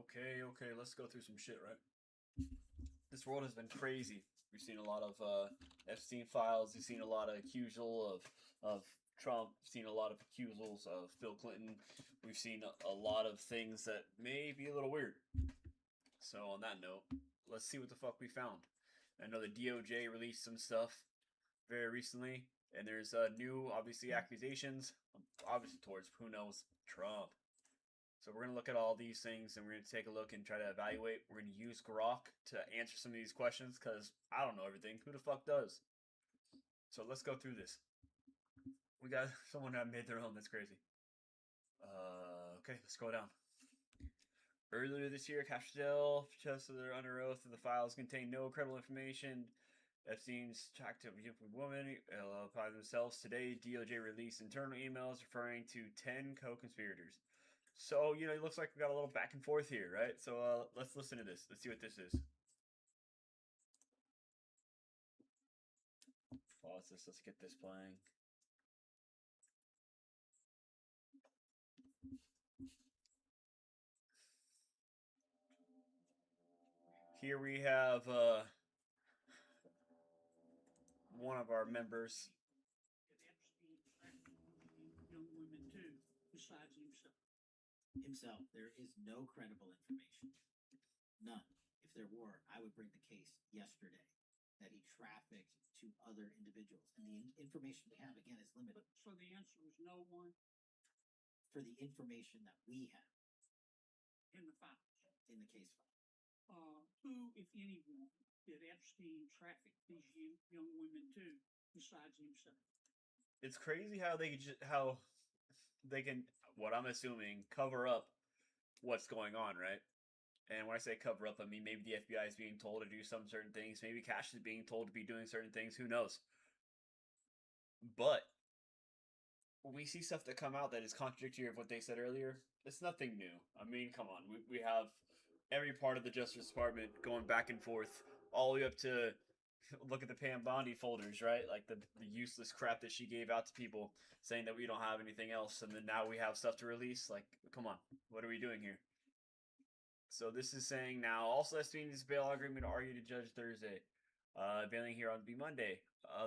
Okay, let's go through some shit, right? This world has been crazy. We've seen a lot of Epstein files. We've seen a lot of accusal of Trump. We've seen a lot of accusals of Bill Clinton. We've seen a lot of things that may be a little weird. So on that note, let's see what the fuck we found. I know the DOJ released some stuff very recently, and there's new, obviously, accusations, obviously towards who knows Trump. So we're going to look at all these things and we're going to take a look and try to evaluate. We're going to use GROK to answer some of these questions because I don't know everything. Who the fuck does? So let's go through this. We got someone that made their own. That's crazy. Okay, let's go down. Earlier this year, Castell protested they're under oath that the files contain no credible information. Epstein's tracked a woman by themselves. Today, DOJ released internal emails referring to 10 co-conspirators. So, you know, it looks like we got a little back and forth here, right? So let's listen to this. Let's see what this is. Pause this. Let's get this playing. Here we have one of our members. Young women too, besides himself. There is no credible information. None. If there were, I would bring the case yesterday that he trafficked to other individuals. And the information we have, again, is limited. So the answer was no one For the information that we have in the files. in the case file. Who, if anyone, did Epstein traffic these young women too, besides himself? It's crazy how they can, what I'm assuming, cover up what's going on, right? And when I say cover up, I mean maybe the FBI is being told to do some certain things. Maybe Cash is being told to be doing certain things. Who knows? But when we see stuff that come out that is contradictory of what they said earlier, it's nothing new. I mean, come on. We have every part of the Justice Department going back and forth all the way up to look at the Pam Bondi folders, right? Like the useless crap that she gave out to people saying that we don't have anything else. And then now we have stuff to release. Like, come on. What are we doing here? So this is saying now, also Epstein's bail agreement argued to Judge Thursday. Bailing here on be Monday.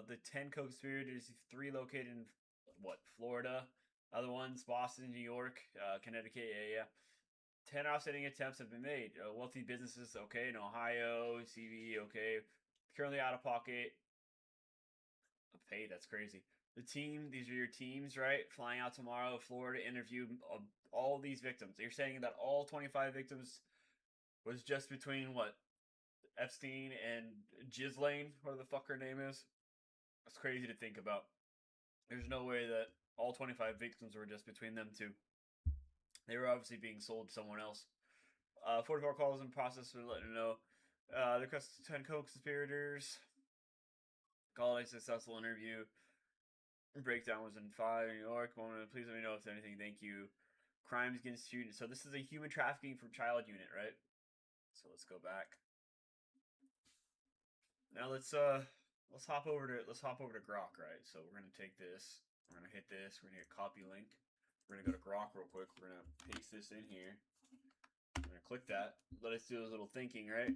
The 10 co-conspirators, 3 located in, Florida. Other ones, Boston, New York, Connecticut, yeah. 10 offsetting attempts have been made. Wealthy businesses, okay, in Ohio, CV, okay. Currently out of pocket. Hey, that's crazy. The team, these are your teams, right? Flying out tomorrow, Florida, interview all these victims. You're saying that all 25 victims was just between, Epstein and Ghislaine, whatever the fuck her name is? That's crazy to think about. There's no way that all 25 victims were just between them two. They were obviously being sold to someone else. 44 calls in process for letting know. The 10 co-conspirators. Called a successful interview. Breakdown was in 5 New York. Moment, please let me know if there's anything. Thank you. Crimes against students. So this is a human trafficking for child unit, right? So let's go back. Now let's hop over to GROK, right? So we're gonna take this. We're gonna hit this. We're gonna hit copy link. We're gonna go to GROK real quick. We're gonna paste this in here. We're gonna click that. Let us do a little thinking, right?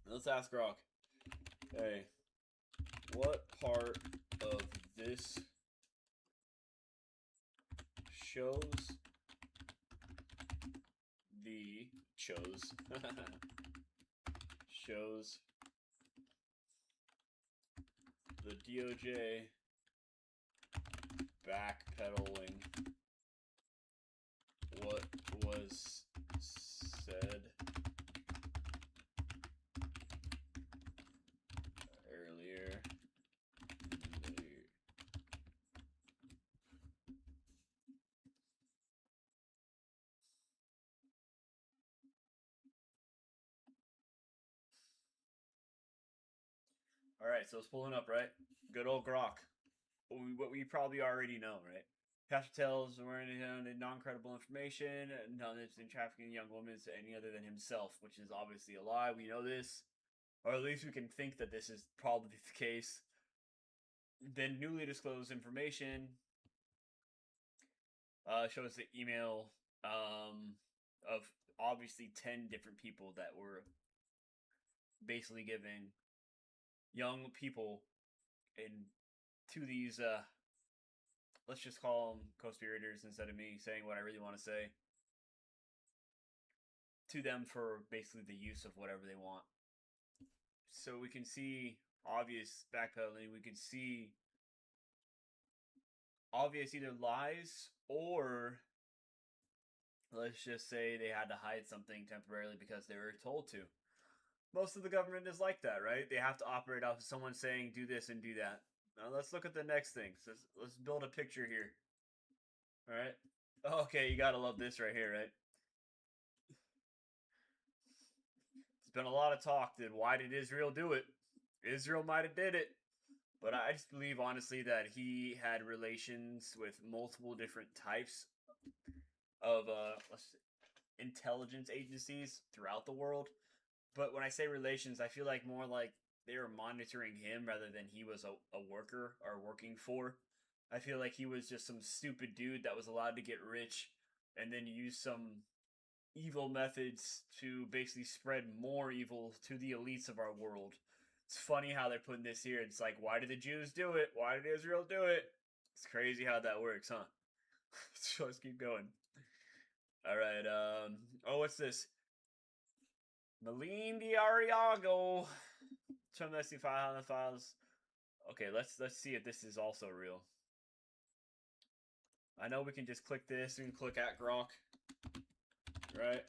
Let's ask GROK. Hey, what part of this shows the DOJ backpedaling what was said earlier. All right, so it's pulling up, right? Good old GROK. What we probably already know, right? Pastor tells we're in non-credible information, none that's in trafficking young women to any other than himself, which is obviously a lie. We know this, or at least we can think that this is probably the case. then newly disclosed information shows the email of obviously 10 different people that were basically giving young people in to these let's just call them conspirators instead of me saying what I really want to say to them for basically the use of whatever they want. So we can see obvious backpedaling, we can see obvious either lies or let's just say they had to hide something temporarily because they were told to. Most of the government is like that, right? They have to operate off of someone saying do this and do that. Now let's look at the next thing. So let's build a picture here. All right. Okay, you gotta love this right here, right? There's been a lot of talk that why did Israel do it? Israel might have did it, but I just believe honestly that he had relations with multiple different types of intelligence agencies throughout the world. But when I say relations, I feel like more like they were monitoring him rather than he was a worker or working for. I feel like he was just some stupid dude that was allowed to get rich and then use some evil methods to basically spread more evil to the elites of our world. It's funny how they're putting this here. It's like, why did the Jews do it? Why did Israel do it? It's crazy how that works, huh? So let's keep going. All right. Oh, what's this? Malin Diariago. Turn let's see file on the files. Okay, let's see if this is also real. I know we can just click this and click at GROK, right?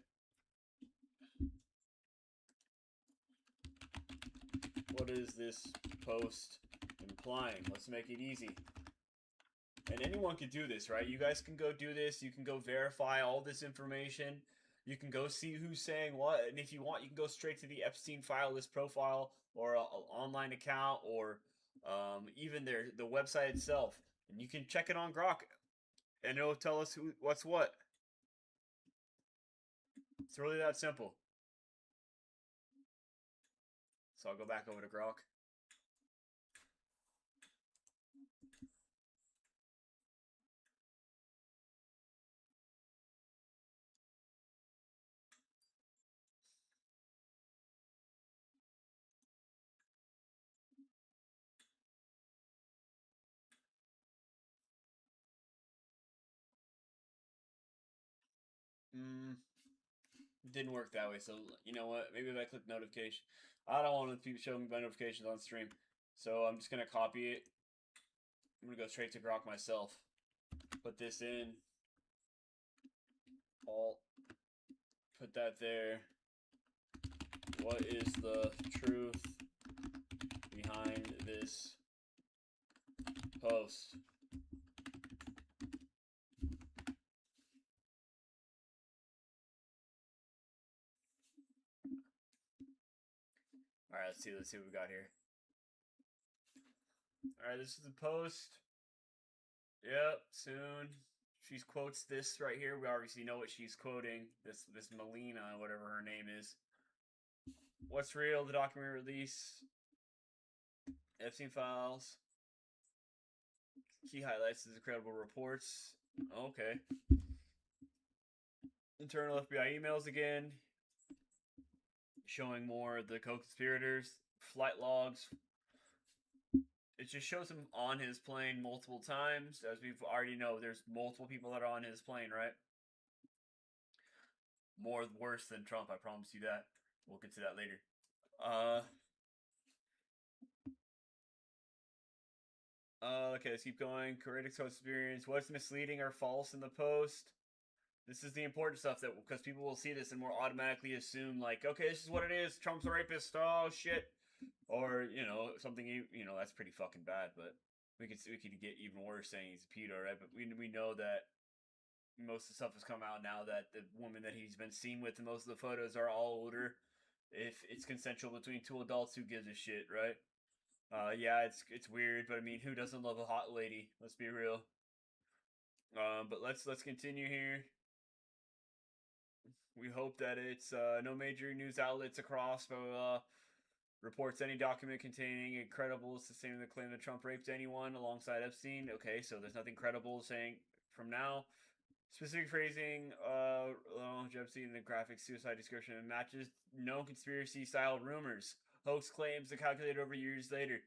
What is this post implying? Let's make it easy. And anyone can do this, right? You guys can go do this. You can go verify all this information. You can go see who's saying what. And if you want, you can go straight to the Epstein file list profile or an online account or even the website itself. And you can check it on GROK. And it'll tell us what's what. It's really that simple. So I'll go back over to GROK. Didn't work that way. So you know what? Maybe if I click notification, I don't want people showing me my notifications on stream. So I'm just gonna copy it. I'm gonna go straight to GROK myself. Put this in. Alt. Put that there. What is the truth behind this post? Alright, let's see what we got here. Alright, this is the post. Yep, soon. She quotes this right here. We obviously know what she's quoting. This Melina, whatever her name is. What's real? The document release. Epstein files. Key highlights is incredible reports. Okay. Internal FBI emails again. Showing more of the co-conspirators. Flight logs. It just shows him on his plane multiple times. As we've already know, there's multiple people that are on his plane, right? More worse than Trump, I promise you that. We'll get to that later. Okay, let's keep going. Critics experience. What's misleading or false in the post? This is the important stuff that because people will see this and will automatically assume like, okay, this is what it is. Trump's a rapist. Oh shit. Or something that's pretty fucking bad. But we could get even worse saying he's a pedo, right? But we know that most of the stuff has come out now that the woman that he's been seen with and most of the photos are all older. If it's consensual between two adults, who gives a shit, right? Yeah, it's weird, but I mean, who doesn't love a hot lady? Let's be real. But let's continue here. We hope that it's no major news outlets across Reports any document containing incredible sustaining the claim that Trump raped anyone alongside Epstein. Okay, so there's nothing credible saying from now. Specific phrasing, Epstein, the graphic suicide description matches known conspiracy style rumors. Hoax claims are calculated over years later.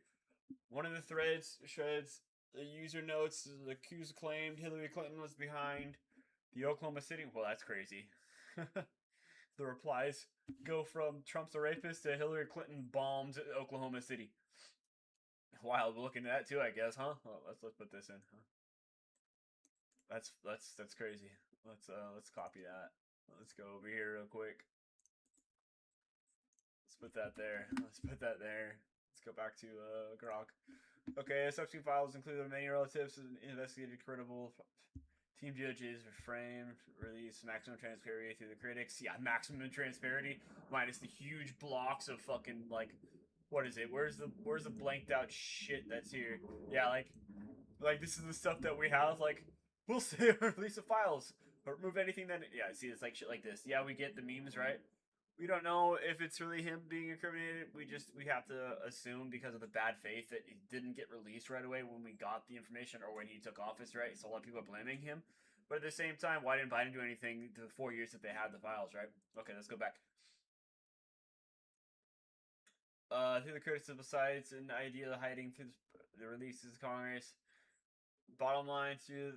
One of the threads shreds the user notes. The accused claimed Hillary Clinton was behind the Oklahoma City. Well, that's crazy. The replies go from Trump's a rapist to Hillary Clinton bombed Oklahoma City. Wild looking at that too, I guess, huh? Well, let's put this in. Huh? That's crazy. Let's copy that. Let's go over here real quick. Let's put that there. Let's put that there. Let's go back to GROK. Okay, Epstein files include many relatives and investigated credible team judges framed, release maximum transparency through the critics. Yeah, maximum transparency minus the huge blocks of fucking like, what is it? Where's the blanked out shit that's here? Yeah, like this is the stuff that we have. Like, we'll say release the files or remove anything that. Yeah, see, it's like shit like this. Yeah, we get the memes, right? We don't know if it's really him being incriminated. We have to assume because of the bad faith that it didn't get released right away when we got the information or when he took office, right? So a lot of people are blaming him. But at the same time, why didn't Biden do anything the 4 years that they had the files, right? Okay, let's go back. Through the criticism besides an idea of hiding through the releases of Congress. Bottom line, through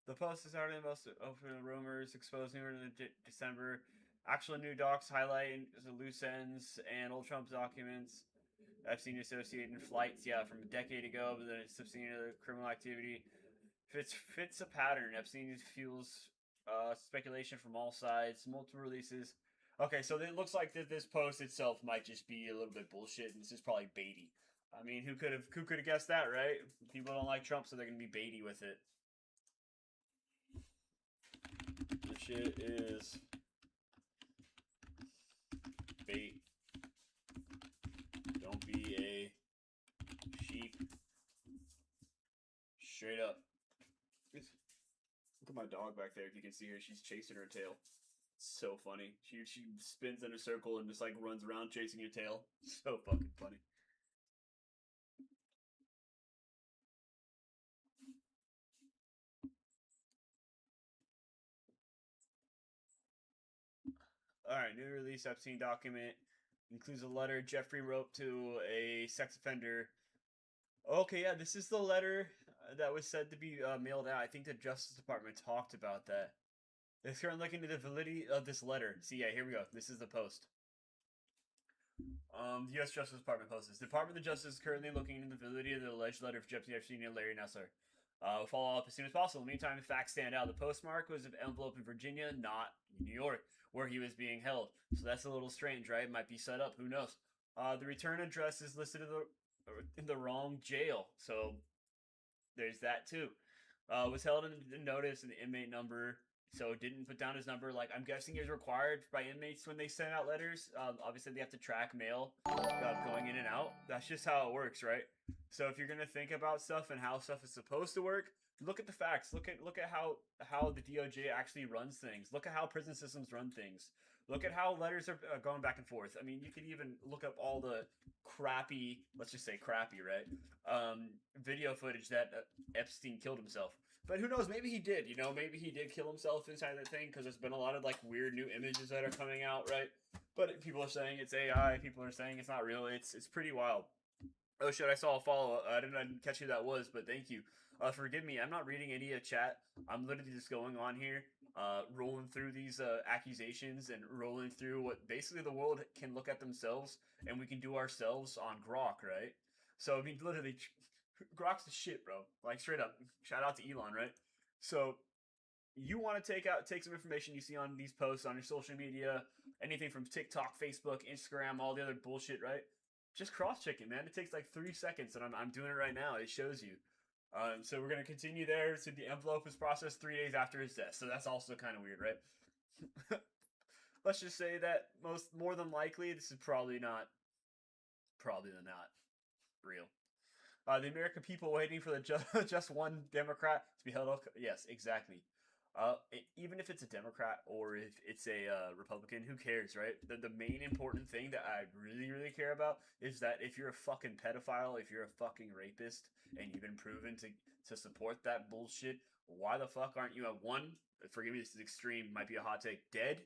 the post is already most open rumors exposed newer in December. Actual new docs highlight the loose ends and old Trump documents. Epstein associated flights, yeah, from a decade ago, but then it's substantial criminal activity. Fits a pattern. Epstein fuels speculation from all sides. Multiple releases. Okay, so it looks like that this post itself might just be a little bit bullshit, and this is probably baity. I mean, who could have guessed that, right? People don't like Trump, so they're gonna be baity with it. This shit is bait. Don't be a sheep. Straight up. Look at my dog back there. If you can see her, she's chasing her tail. It's so funny. She spins in a circle and just like runs around chasing your tail. So fucking funny. Alright, new release Epstein document includes a letter Jeffrey wrote to a sex offender. Okay, yeah, this is the letter that was said to be mailed out. I think the Justice Department talked about that. They're currently looking into the validity of this letter. See, yeah, here we go. This is the post. The U.S. Justice Department posts this. The Department of Justice is currently looking into the validity of the alleged letter of Jeffrey Epstein and Larry Nassar. We'll follow up as soon as possible. Meantime, the facts stand out. The postmark was an envelope in Virginia, not New York, where he was being held. So that's a little strange, right? It might be set up. Who knows? The return address is listed in the wrong jail. So there's that too. Was held in notice and the inmate number. So didn't put down his number. Like, I'm guessing is required by inmates when they send out letters. Obviously, they have to track mail going in and out. That's just how it works, right? So if you're gonna think about stuff and how stuff is supposed to work, look at the facts. Look at how the DOJ actually runs things. Look at how prison systems run things. Look at how letters are going back and forth. I mean, you could even look up all the crappy, let's just say crappy, right? Video footage that Epstein killed himself. But who knows? Maybe he did. You know, maybe he did kill himself inside that thing because there's been a lot of like weird new images that are coming out, right? But people are saying it's AI. People are saying it's not real. It's pretty wild. Oh shit! I saw a follow. I didn't catch who that was, but thank you. Forgive me. I'm not reading any chat. I'm literally just going on here, rolling through these accusations and rolling through what basically the world can look at themselves and we can do ourselves on GROK, right? So I mean, literally, GROK's the shit, bro. Like straight up. Shout out to Elon, right? So you want to take some information you see on these posts on your social media, anything from TikTok, Facebook, Instagram, all the other bullshit, right? Just cross-check it, man. It takes like 3 seconds, and I'm doing it right now. It shows you. So we're gonna continue there. So the envelope was processed 3 days after his death. So that's also kind of weird, right? Let's just say that more than likely, this is probably not real. The American people waiting for the just one Democrat to be held up. Yes, exactly. Even if it's a Democrat or if it's a Republican, who cares, right? The main important thing that I really, really care about is that if you're a fucking pedophile, if you're a fucking rapist, and you've been proven to support that bullshit, why the fuck aren't you at one? Forgive me, this is extreme, might be a hot take. Dead.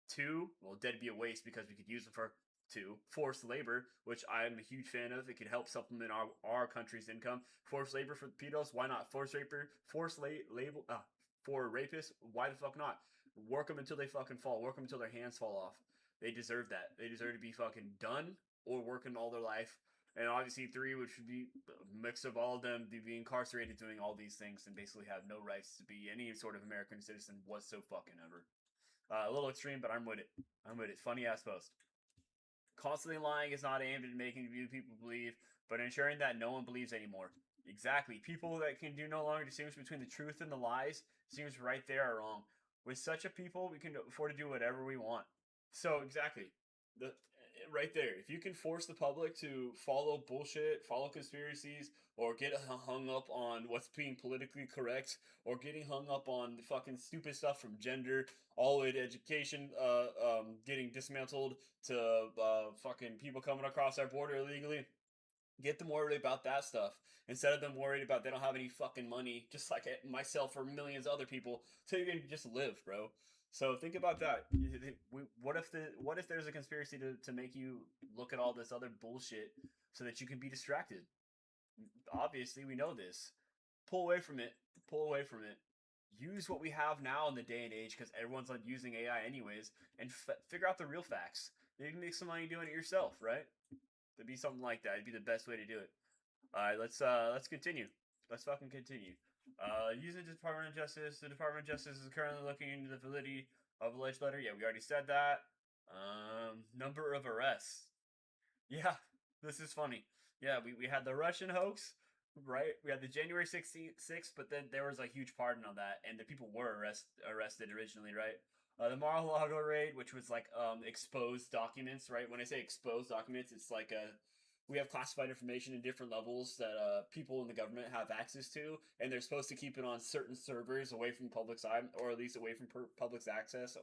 Two, well, dead be a waste because we could use them for two. Forced labor, which I'm a huge fan of. It could help supplement our country's income. Forced labor for pedos, why not? Forced labor, for rapists, why the fuck not? Work them until they fucking fall. Work them until their hands fall off. They deserve that. They deserve to be fucking done or working all their life. And obviously three, which would be a mix of all of them, to be incarcerated doing all these things and basically have no rights to be any sort of American citizen whatsoever. A little extreme, but I'm with it. I'm with it. Funny ass post. Constantly lying is not aimed at making people believe, but ensuring that no one believes anymore. Exactly. People that can do no longer distinguish between the truth and the lies seems right there are wrong. With such a people, we can afford to do whatever we want. So exactly, the right there. If you can force the public to follow bullshit, follow conspiracies, or get hung up on what's being politically correct, or getting hung up on the fucking stupid stuff from gender all the way to education, getting dismantled to fucking people coming across our border illegally. Get them worried about that stuff instead of them worried about they don't have any fucking money, just like myself or millions of other people, so you can just live, bro. So think about that. What if there's a conspiracy to make you look at all this other bullshit so that you can be distracted? Obviously, we know this. Pull away from it. Pull away from it. Use what we have now in the day and age because everyone's like using AI anyways, and figure out the real facts. You can make some money doing it yourself, right? It'd be something like that. It'd be the best way to do it. All right, let's continue. Let's fucking continue. Using the Department of Justice. The Department of Justice is currently looking into the validity of alleged letter. Yeah, we already said that. Number of arrests. Yeah, this is funny. Yeah, we had the Russian hoax, right? We had the January 6th, but then there was a huge pardon on that, and the people were arrested originally, right? The Mar-a-Lago raid, which was like exposed documents, right? When I say exposed documents, it's like we have classified information in different levels that people in the government have access to, and they're supposed to keep it on certain servers away from public's eye, or at least away from public's access.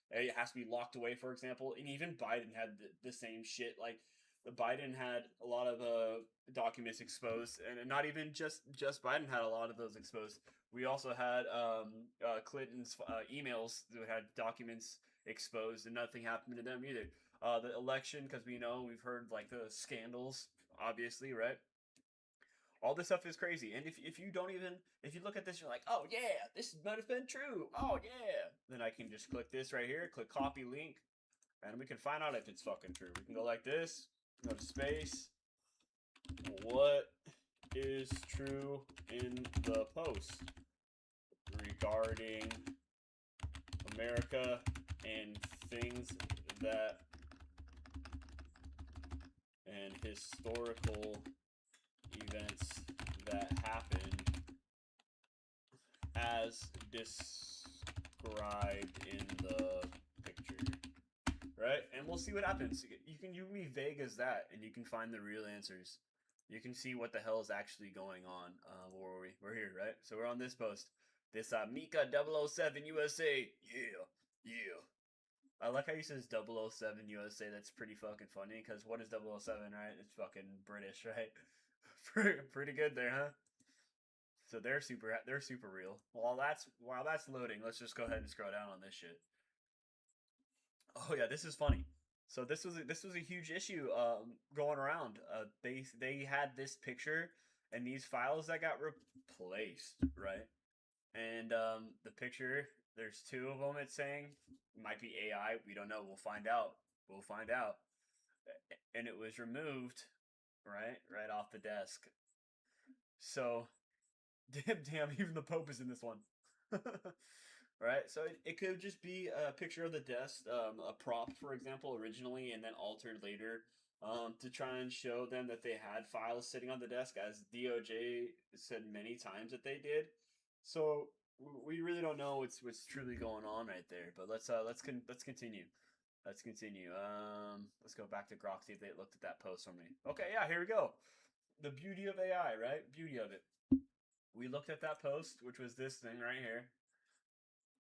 It has to be locked away, for example. And even Biden had the same shit. Like Biden had a lot of documents exposed, and not even just Biden had a lot of those exposed. We also had Clinton's emails that had documents exposed, and nothing happened to them either. The election, because we've heard like the scandals, obviously, right? All this stuff is crazy, and if you don't even if you look at this, you're like, oh yeah, this might have been true. Oh yeah, then I can just click this right here, click copy link, and we can find out if it's fucking true. We can go like this, go to space. What is true in the post regarding America and things that and historical events that happened as described in the picture, right? And we'll see what happens. You can be vague as that, and you can find the real answers. You can see what the hell is actually going on. Where were we? We're here, right? So we're on this post. This Mika 007 USA. Yeah. I like how he says 007 USA. That's pretty fucking funny, because what is 007, right? It's fucking British, right? Pretty good there, huh? So they're super real. While that's loading, let's just go ahead and scroll down on this shit. Oh yeah, this is funny. So this was a huge issue going around. They had this picture and these files that got replaced, right? And the picture, there's two of them. It's saying might be AI. We don't know. We'll find out. And it was removed, right off the desk. So, damn, even the Pope is in this one. Right? So it could just be a picture of the desk, a prop, for example, originally, and then altered later to try and show them that they had files sitting on the desk, as DOJ said many times that they did. So we really don't know what's truly going on right there. But let's continue. Let's continue. Let's go back to GROK, see if they looked at that post for me. Okay, yeah, here we go. The beauty of AI, right? Beauty of it. We looked at that post, which was this thing right here.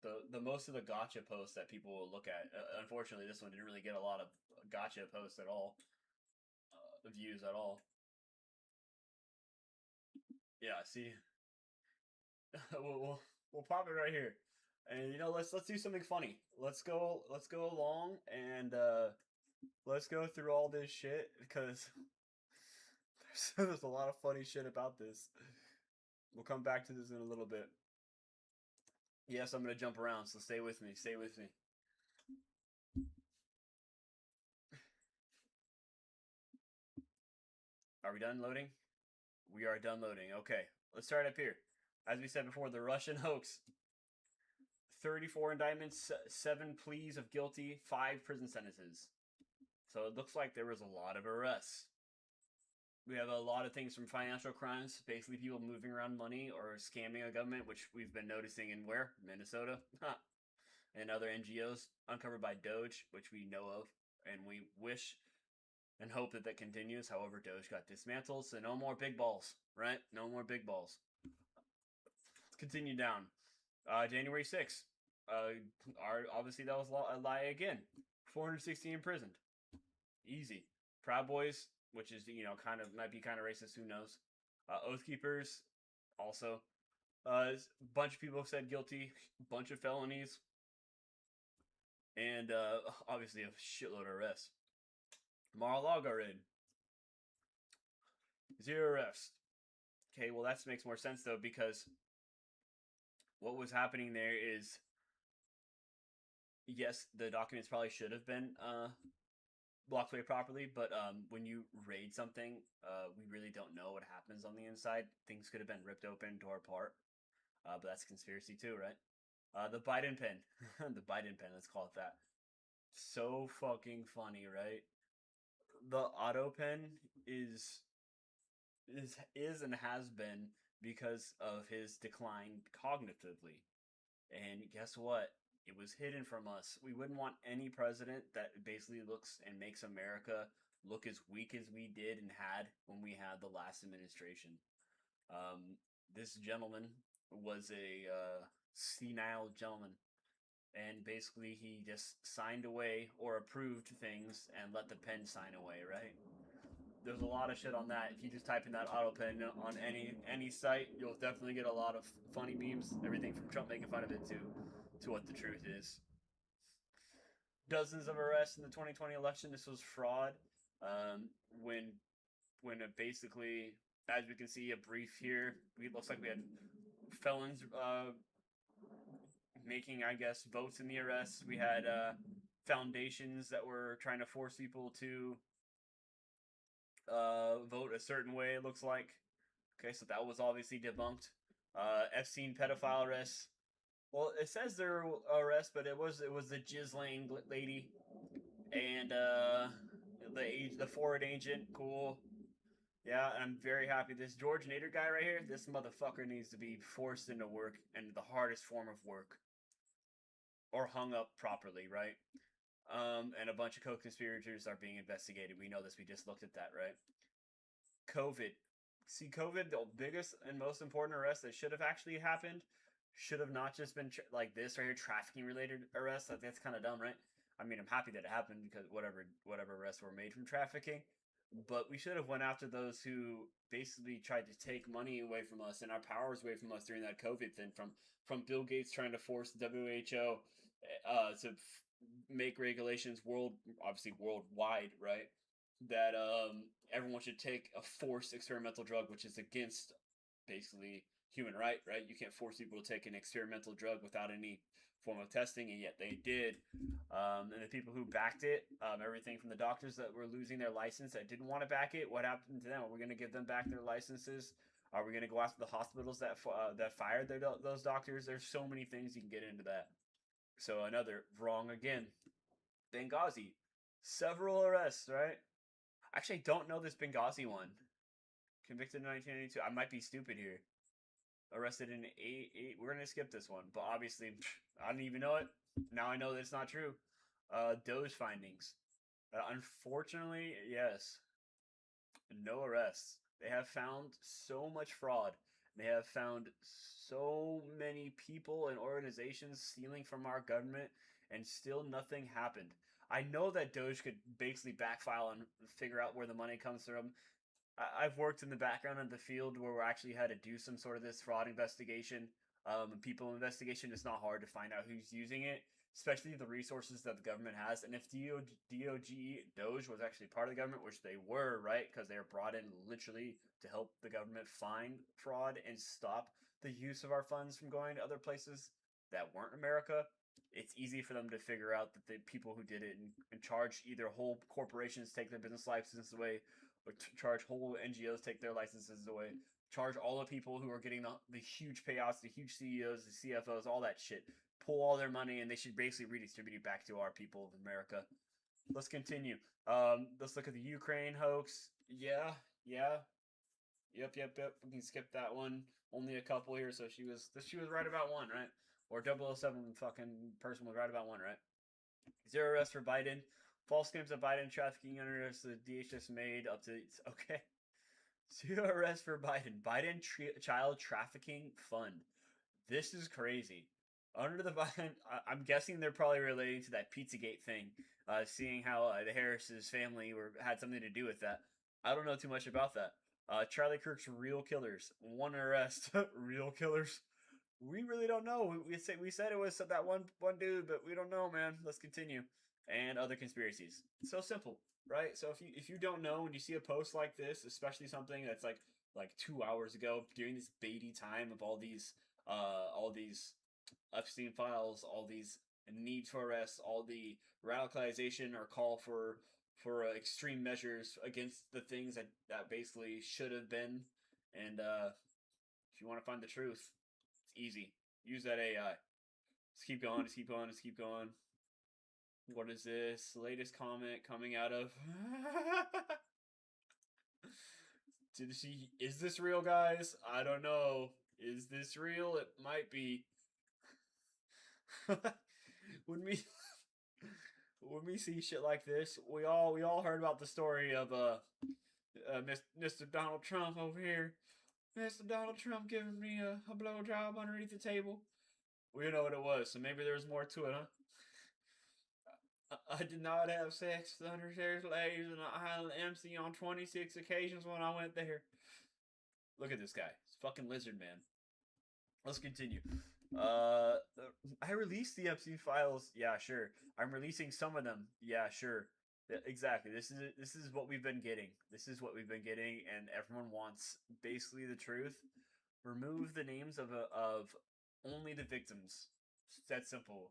the most of the gotcha posts that people will look at. Unfortunately, this one didn't really get a lot of gotcha posts at all, views at all. Yeah, see, we'll pop it right here, and let's do something funny. Let's go along and let's go through all this shit because there's a lot of funny shit about this. We'll come back to this in a little bit. Yes, I'm gonna jump around, so stay with me. Stay with me. Are we done loading? We are done loading. Okay, let's start up here. As we said before, the Russian hoax. 34 indictments, 7 pleas of guilty, 5 prison sentences. So it looks like there was a lot of arrests. We have a lot of things from financial crimes, basically people moving around money or scamming a government, which we've been noticing in where? Minnesota. And other NGOs uncovered by DOJ, which we know of, and we wish and hope that continues. However, DOJ got dismantled, so no more big balls, right? No more big balls. Let's continue down. January 6th. Obviously, that was a lie again. 460 imprisoned. Easy. Proud Boys, which is, might be kind of racist, who knows. Oath Keepers, also. A bunch of people said guilty. Bunch of felonies. And obviously a shitload of arrests. Mar-a-Lago raid. 0 arrests. Okay, well that makes more sense though, because what was happening there is, yes, the documents probably should have been blocked away properly, but when you raid something, we really don't know what happens on the inside. Things could have been ripped open, tore apart, but that's conspiracy too, right? The Biden pen. The Biden pen, let's call it that. So fucking funny, right? The auto pen is and has been because of his decline cognitively. And guess what? It was hidden from us. We wouldn't want any president that basically looks and makes America look as weak as we did and had when we had the last administration. This gentleman was a senile gentleman. And basically he just signed away or approved things and let the pen sign away, right? There's a lot of shit on that. If you just type in that auto pen on any site, you'll definitely get a lot of funny memes. Everything from Trump making fun of it to what the truth is. Dozens of arrests in the 2020 election. This was fraud. When it basically, as we can see, a brief here, it looks like we had felons making, I guess, votes in the arrests. We had foundations that were trying to force people to vote a certain way, it looks like. Okay, so that was obviously debunked. Epstein pedophile arrests. Well, it says there were arrests, but it was the Ghislaine lady and the forward agent. Cool. Yeah, I'm very happy. This George Nader guy right here, this motherfucker needs to be forced into work, and the hardest form of work, or hung up properly, right? And a bunch of co-conspirators are being investigated. We know this. We just looked at that, right? COVID. See, COVID, the biggest and most important arrest that should have actually happened, should have not just been like this right here, trafficking-related arrests. That's kind of dumb, right? I mean, I'm happy that it happened because whatever arrests were made from trafficking, but we should have went after those who basically tried to take money away from us and our powers away from us during that COVID thing. From Bill Gates trying to force the WHO to make regulations obviously worldwide, right? That everyone should take a forced experimental drug, which is against basically human right? You can't force people to take an experimental drug without any form of testing, and yet they did. And the people who backed it, everything from the doctors that were losing their license that didn't want to back it, what happened to them? Are we going to give them back their licenses? Are we going to go after the hospitals that fired those doctors? There's so many things you can get into that. So another wrong again. Benghazi, several arrests, right? Actually, I don't know this Benghazi one. Convicted in 1982. I might be stupid here. Arrested in 8. We're gonna skip this one, but obviously, I didn't even know it. Now I know that it's not true. DOJ findings. Unfortunately, yes. No arrests. They have found so much fraud They have found so many people and organizations stealing from our government, and still nothing happened. I know that Doge could basically backfile and figure out where the money comes from. I've worked in the background of the field where we actually had to do some sort of this fraud investigation, people investigation. It's not hard to find out who's using it, especially the resources that the government has. And if Doge was actually part of the government, which they were, right, because they were brought in literally to help the government find fraud and stop the use of our funds from going to other places that weren't America, it's easy for them to figure out that the people who did it and charge either whole corporations take their business licenses away, or charge whole NGOs take their licenses away, charge all the people who are getting the huge payouts, the huge CEOs, the CFOs, all that shit, pull all their money, and they should basically redistribute it back to our people of America. Let's continue. Let's look at the Ukraine hoax. Yeah. Yep. We can skip that one. Only a couple here, so she was right about one, right? Or 007 fucking person was right about one, right? 0 arrests for Biden. False claims of Biden trafficking under the DHS made up to okay. 0 arrests for Biden. Biden child trafficking fund. This is crazy. Under the Biden, I'm guessing they're probably relating to that Pizzagate thing. Seeing how the Harris's family had something to do with that. I don't know too much about that. Charlie Kirk's real killers. 1 arrest. Real killers. We really don't know. We said it was that one dude, but we don't know, man. Let's continue. And other conspiracies. So simple, right? So if you don't know when you see a post like this, especially something that's like 2 hours ago, during this baity time of all these Epstein files, all these need for arrests, all the radicalization or call for extreme measures against the things that basically should have been. And if you want to find the truth, it's easy. Use that AI. Just keep going. What is this? Latest comment coming out of... Is this real, guys? I don't know. Is this real? It might be. when we see shit like this, we all heard about the story of Mr. Donald Trump over here. Mr. Donald Trump giving me a blowjob underneath the table. We know what it was, so maybe there's more to it, huh? I did not have sex with understairs ladies in the island MC on 26 occasions when I went there. Look at this guy. It's fucking lizard man. Let's continue. I released the Epstein files. Yeah, sure. I'm releasing some of them. Yeah, sure. Yeah, exactly. This is what we've been getting. And everyone wants basically the truth. Remove the names of only the victims. It's that simple.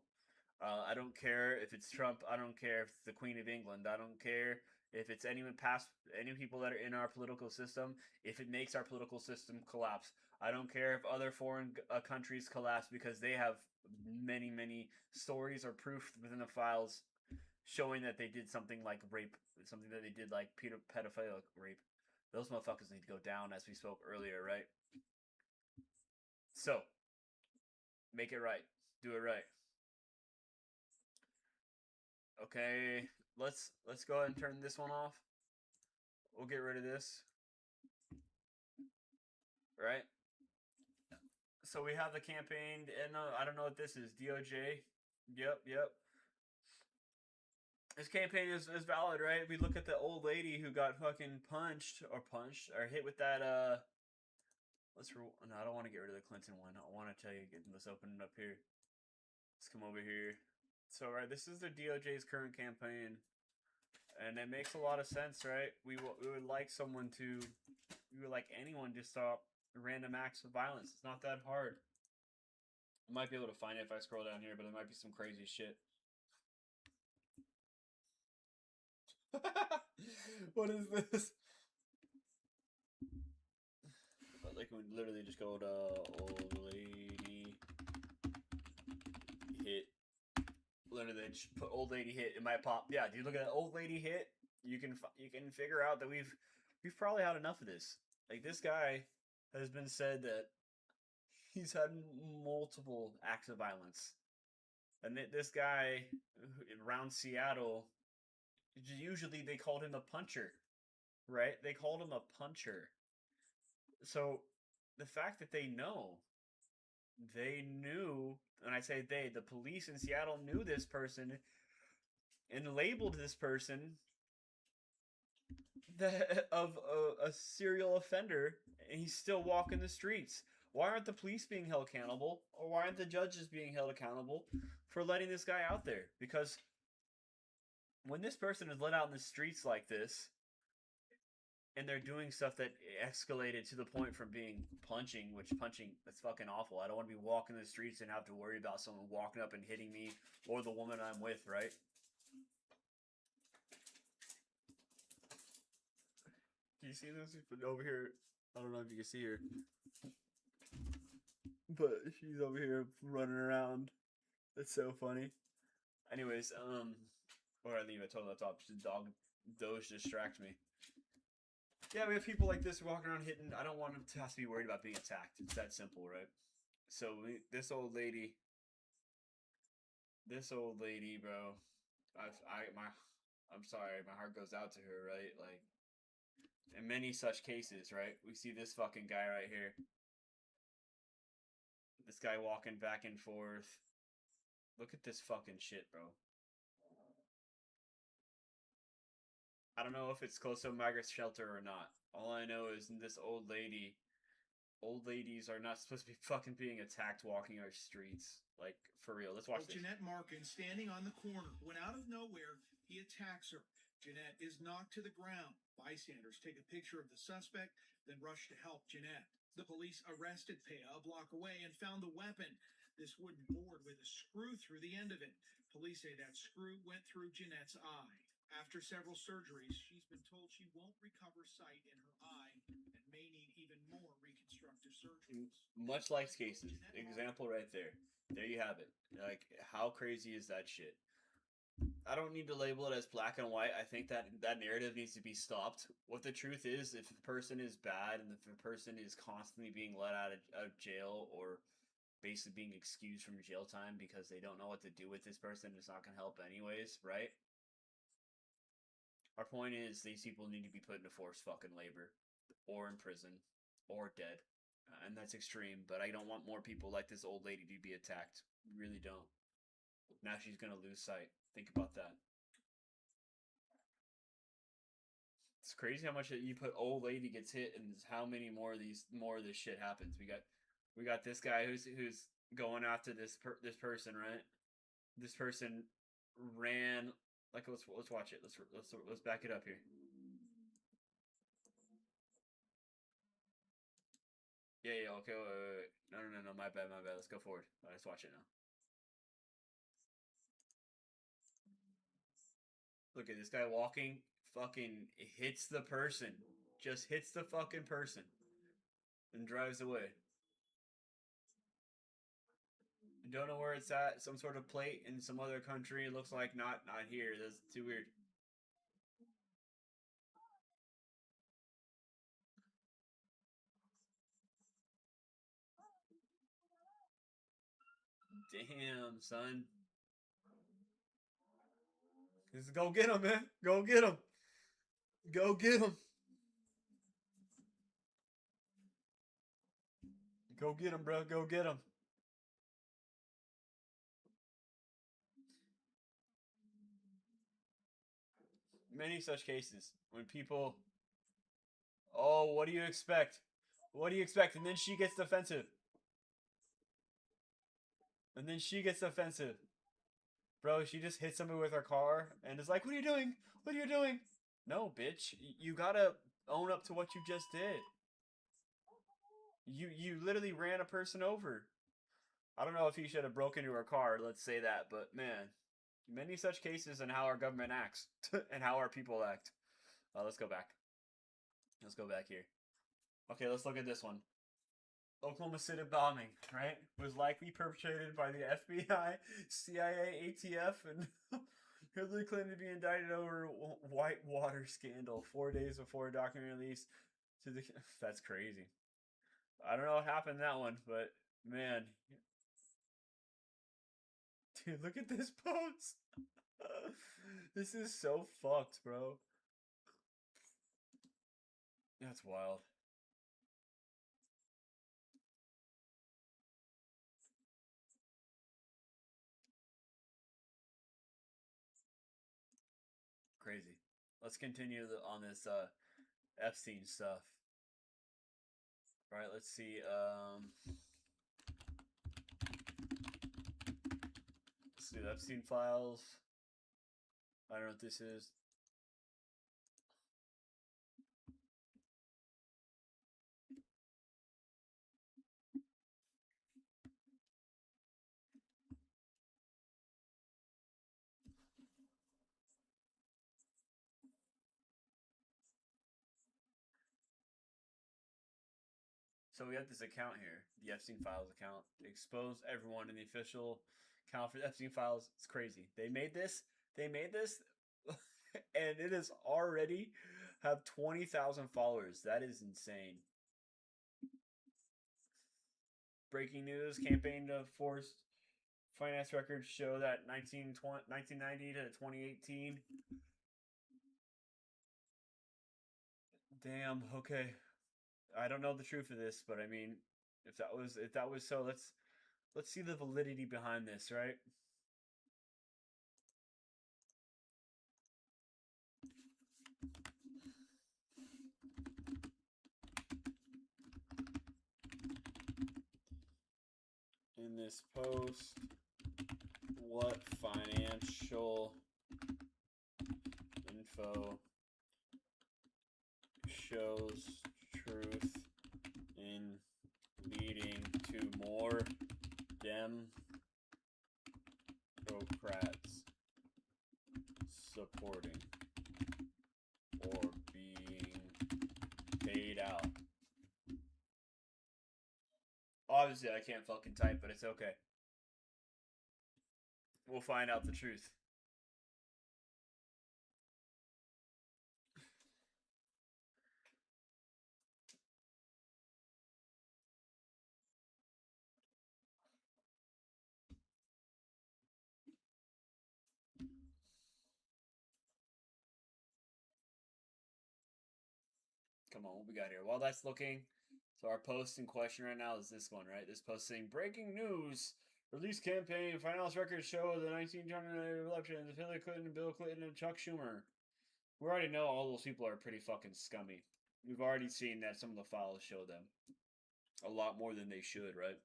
I don't care if it's Trump. I don't care if it's the Queen of England. I don't care if it's any people that are in our political system. If it makes our political system collapse, I don't care if other foreign countries collapse because they have many stories or proof within the files showing that they did something like rape, something that they did like pedophilic rape. Those motherfuckers need to go down, as we spoke earlier, right? So, make it right. Do it right. Okay, let's go ahead and turn this one off. We'll get rid of this. Right? So we have the campaign, and I don't know what this is. DOJ. Yep. This campaign is valid, right? We look at the old lady who got fucking punched or hit with that no, I don't want to get rid of the Clinton one. I want to tell you, let's open it up here. Let's come over here. So, right, this is the DOJ's current campaign, and it makes a lot of sense, right? We would like anyone to stop random acts of violence. It's not that hard. I might be able to find it if I scroll down here, but there might be some crazy shit. What is this? Like, we literally just go to old lady hit. Literally just put old lady hit, it might pop. Yeah, dude, look at that old lady hit. You can figure out that we've probably had enough of this. Like, this guy has been said that he's had multiple acts of violence, and this guy around Seattle, usually they called him a puncher, right? They called him a puncher. So the fact that they knew, and I say they, the police in Seattle knew this person and labeled this person of a serial offender, and he's still walking the streets. Why aren't the police being held accountable, or why aren't the judges being held accountable for letting this guy out there? Because when this person is let out in the streets like this, and they're doing stuff that escalated to the point from being punching, which punching, that's fucking awful. I don't want to be walking the streets and have to worry about someone walking up and hitting me or the woman I'm with, right? Do you see this over here? I don't know if you can see her, but she's over here running around. That's so funny. Anyways, or I leave it totally on top. Those distract me. Yeah, we have people like this walking around hitting. I don't want them to have to be worried about being attacked. It's that simple, right? So this old lady, bro. I'm sorry. My heart goes out to her, right? Like, in many such cases, right? We see this fucking guy right here. This guy walking back and forth. Look at this fucking shit, bro. I don't know if it's close to a migrant shelter or not. All I know is this old ladies are not supposed to be fucking being attacked walking our streets. Like, for real. Let's watch this. Jeanette Markin, standing on the corner, when out of nowhere, he attacks her. Jeanette is knocked to the ground. Bystanders take a picture of the suspect, then rush to help Jeanette. The police arrested Pea a block away and found the weapon, this wooden board with a screw through the end of it. Police say that screw went through Jeanette's eye. After several surgeries, she's been told she won't recover sight in her eye and may need even more reconstructive surgeries. Much like cases. Example right there. There you have it. Like, how crazy is that shit? I don't need to label it as black and white. I think that narrative needs to be stopped. What the truth is, if a person is bad and if a person is constantly being let out of jail or basically being excused from jail time because they don't know what to do with this person, it's not going to help anyways, right? Our point is, these people need to be put into forced fucking labor, or in prison, or dead. And that's extreme, but I don't want more people like this old lady to be attacked. Really don't. Now she's gonna lose sight. Think about that. It's crazy how much you put old lady gets hit, and how many more of this shit happens. We got this guy who's going after this person, right? This person ran. Like, let's watch it. Let's back it up here. Yeah. Okay. Wait. No. My bad. Let's go forward. Let's watch it now. Look at this guy walking. Fucking hits the person. Just hits the fucking person, and drives away. Don't know where it's at. Some sort of plate in some other country. It looks like not here. That's too weird. Damn, son. Just go get him, man. Go get him. Go get him. Go get him, bro. Go get him. Many such cases when people, oh, what do you expect? What do you expect? And then she gets defensive. Bro, she just hit somebody with her car and is like, what are you doing? What are you doing? No, bitch. You gotta own up to what you just did. You literally ran a person over. I don't know if he should have broken into her car, let's say that, but man, many such cases in how our government acts and how our people act. Let's go back. Let's go back here. Okay, let's look at this one. Oklahoma City bombing, right? Was likely perpetrated by the FBI, CIA, ATF, and Hillary Clinton to be indicted over Whitewater scandal 4 days before a document release to the. That's crazy. I don't know what happened in that one, but man, dude, look at this pose. This is so fucked, bro. That's wild. crazy. Let's continue on this Epstein stuff. All right, let's see. Let's see the Epstein files. I don't know what this is. So we have this account here, the Epstein Files account. They expose everyone in the official account for the Epstein Files. It's crazy. They made this, and it is already have 20,000 followers. That is insane. Breaking news: campaign to force finance records show that 1990 to 2018. Damn. Okay. I don't know the truth of this, but I mean, if that was so, let's see the validity behind this, right? In this post, what financial info shows truth in leading to more Democrats supporting or being paid out? Obviously, I can't fucking type, but it's okay. We'll find out the truth. Come on, what we got here? While that's looking, so our post in question right now is this one, right? This post saying, breaking news, release campaign, finance records show the 1929 elections, Hillary Clinton, Bill Clinton, and Chuck Schumer. We already know all those people are pretty fucking scummy. We've already seen that some of the files show them. A lot more than they should, right?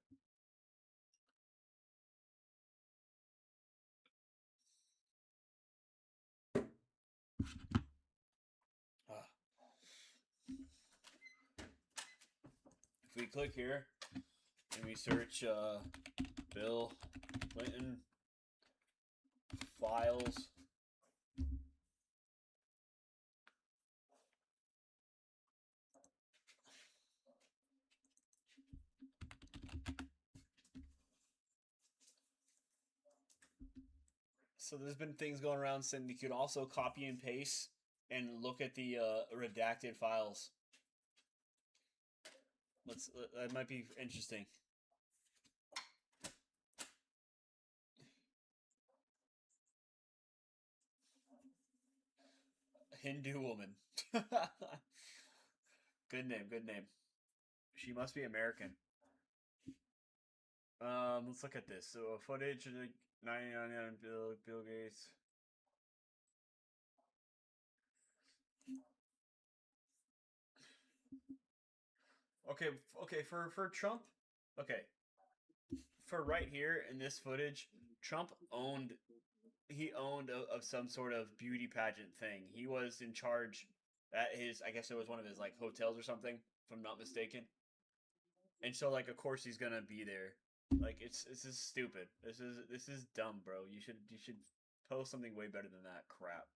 If we click here and we search Bill Clinton files, so there's been things going around saying you could also copy and paste and look at the redacted files. That might be interesting. Hindu woman. Good name, good name. She must be American. Let's look at this. So footage of the 99 Bill Gates. Okay, for Trump, okay. For right here in this footage, Trump owned of some sort of beauty pageant thing. He was in charge at his, I guess it was one of his like hotels or something, if I'm not mistaken. And so like of course he's gonna be there. Like this is stupid. This is dumb, bro. You should post something way better than that crap.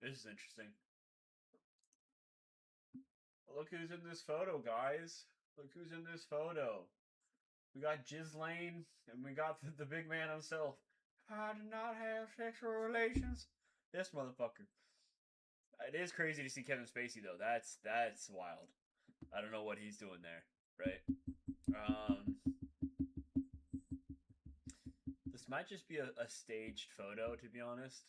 This is interesting. Look who's in this photo, guys. Look who's in this photo. We got Ghislaine, and we got the big man himself. I did not have sexual relations. This motherfucker. It is crazy to see Kevin Spacey though. That's wild. I don't know what he's doing there, right? This might just be a staged photo, to be honest,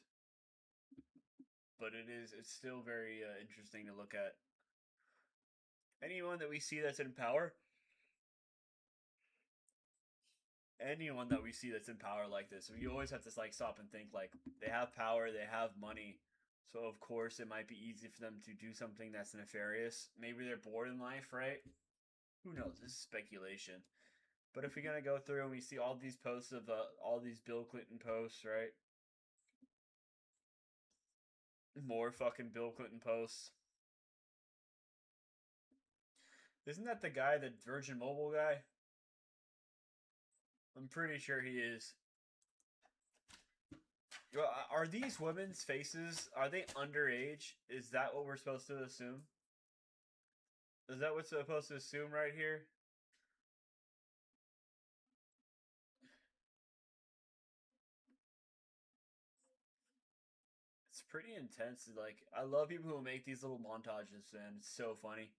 but it's still very interesting to look at. Anyone that we see that's in power, anyone that we see that's in power like this, you always have to like stop and think like they have power, they have money, so of course it might be easy for them to do something that's nefarious. Maybe they're bored in life, right? Who knows? This is speculation. But if we're gonna go through and we see all these posts of all these Bill Clinton posts, right? More fucking Bill Clinton posts. Isn't that the guy, the Virgin Mobile guy? I'm pretty sure he is. Are these women's faces, are they underage? Is that what we're supposed to assume? Is that what's supposed to assume right here? It's pretty intense. Like, I love people who make these little montages, and it's so funny.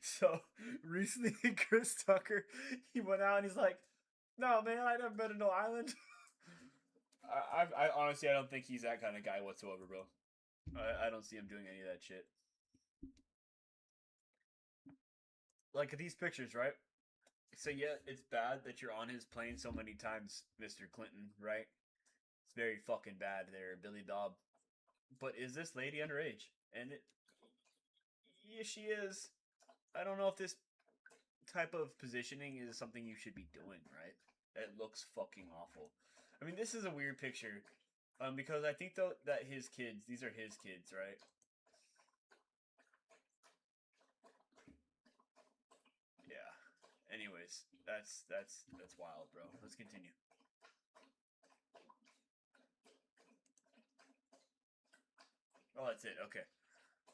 So recently, Chris Tucker, he went out and he's like, "No, man, I never been to no island." I honestly, I don't think he's that kind of guy whatsoever, bro. I don't see him doing any of that shit. Like these pictures, right? So yeah, it's bad that you're on his plane so many times, Mr. Clinton, right? It's very fucking bad there, Billy Bob. But is this lady underage? And yeah, she is. I don't know if this type of positioning is something you should be doing, right? It looks fucking awful. I mean, this is a weird picture, because I think though that his kids, these are his kids, right? Yeah. Anyways, that's wild, bro. Let's continue. Oh, that's it. Okay.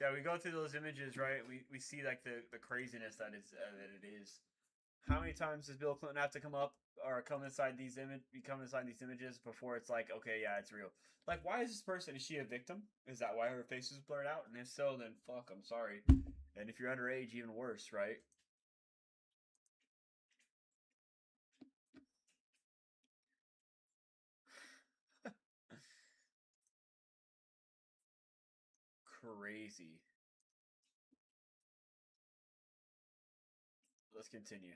Yeah, we go through those images, right? We see like the craziness that it is. How many times does Bill Clinton have to come up or come inside these images before it's like, okay, yeah, it's real? Like, why is this person? Is she a victim? Is that why her face is blurred out? And if so, then fuck, I'm sorry. And if you're underage, even worse, right? Crazy. Let's continue.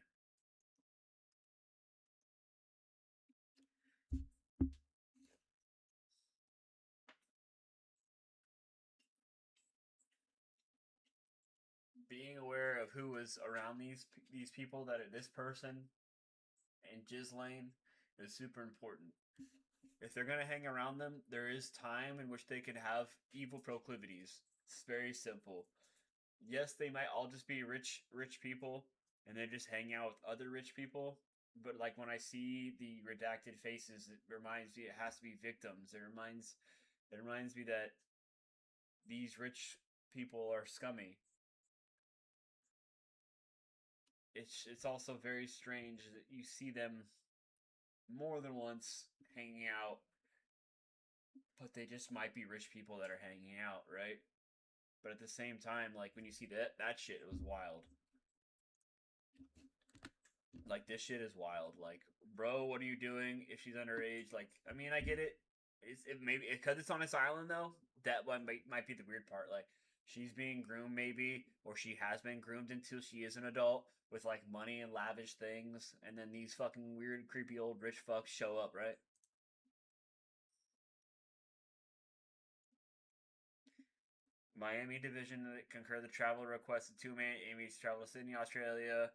Being aware of who was around these people, that this person and Ghislaine is super important. If they're gonna hang around them, there is time in which they can have evil proclivities. It's very simple. Yes, they might all just be rich people, and they just hang out with other rich people. But like when I see the redacted faces, it reminds me it has to be victims. It reminds me that these rich people are scummy. It's also very strange that you see them more than once hanging out, but they just might be rich people that are hanging out, right? But at the same time, like when you see that shit, it was wild. Like this shit is wild. Like, bro, what are you doing if she's underage? Like, I mean, I get it. It maybe because it's on this island though. That one might be the weird part. Like, she's being groomed maybe, or she has been groomed until she is an adult with like money and lavish things, and then these fucking weird, creepy old rich fucks show up, right? Miami division concur the travel request of two Miami's travel to Sydney, Australia.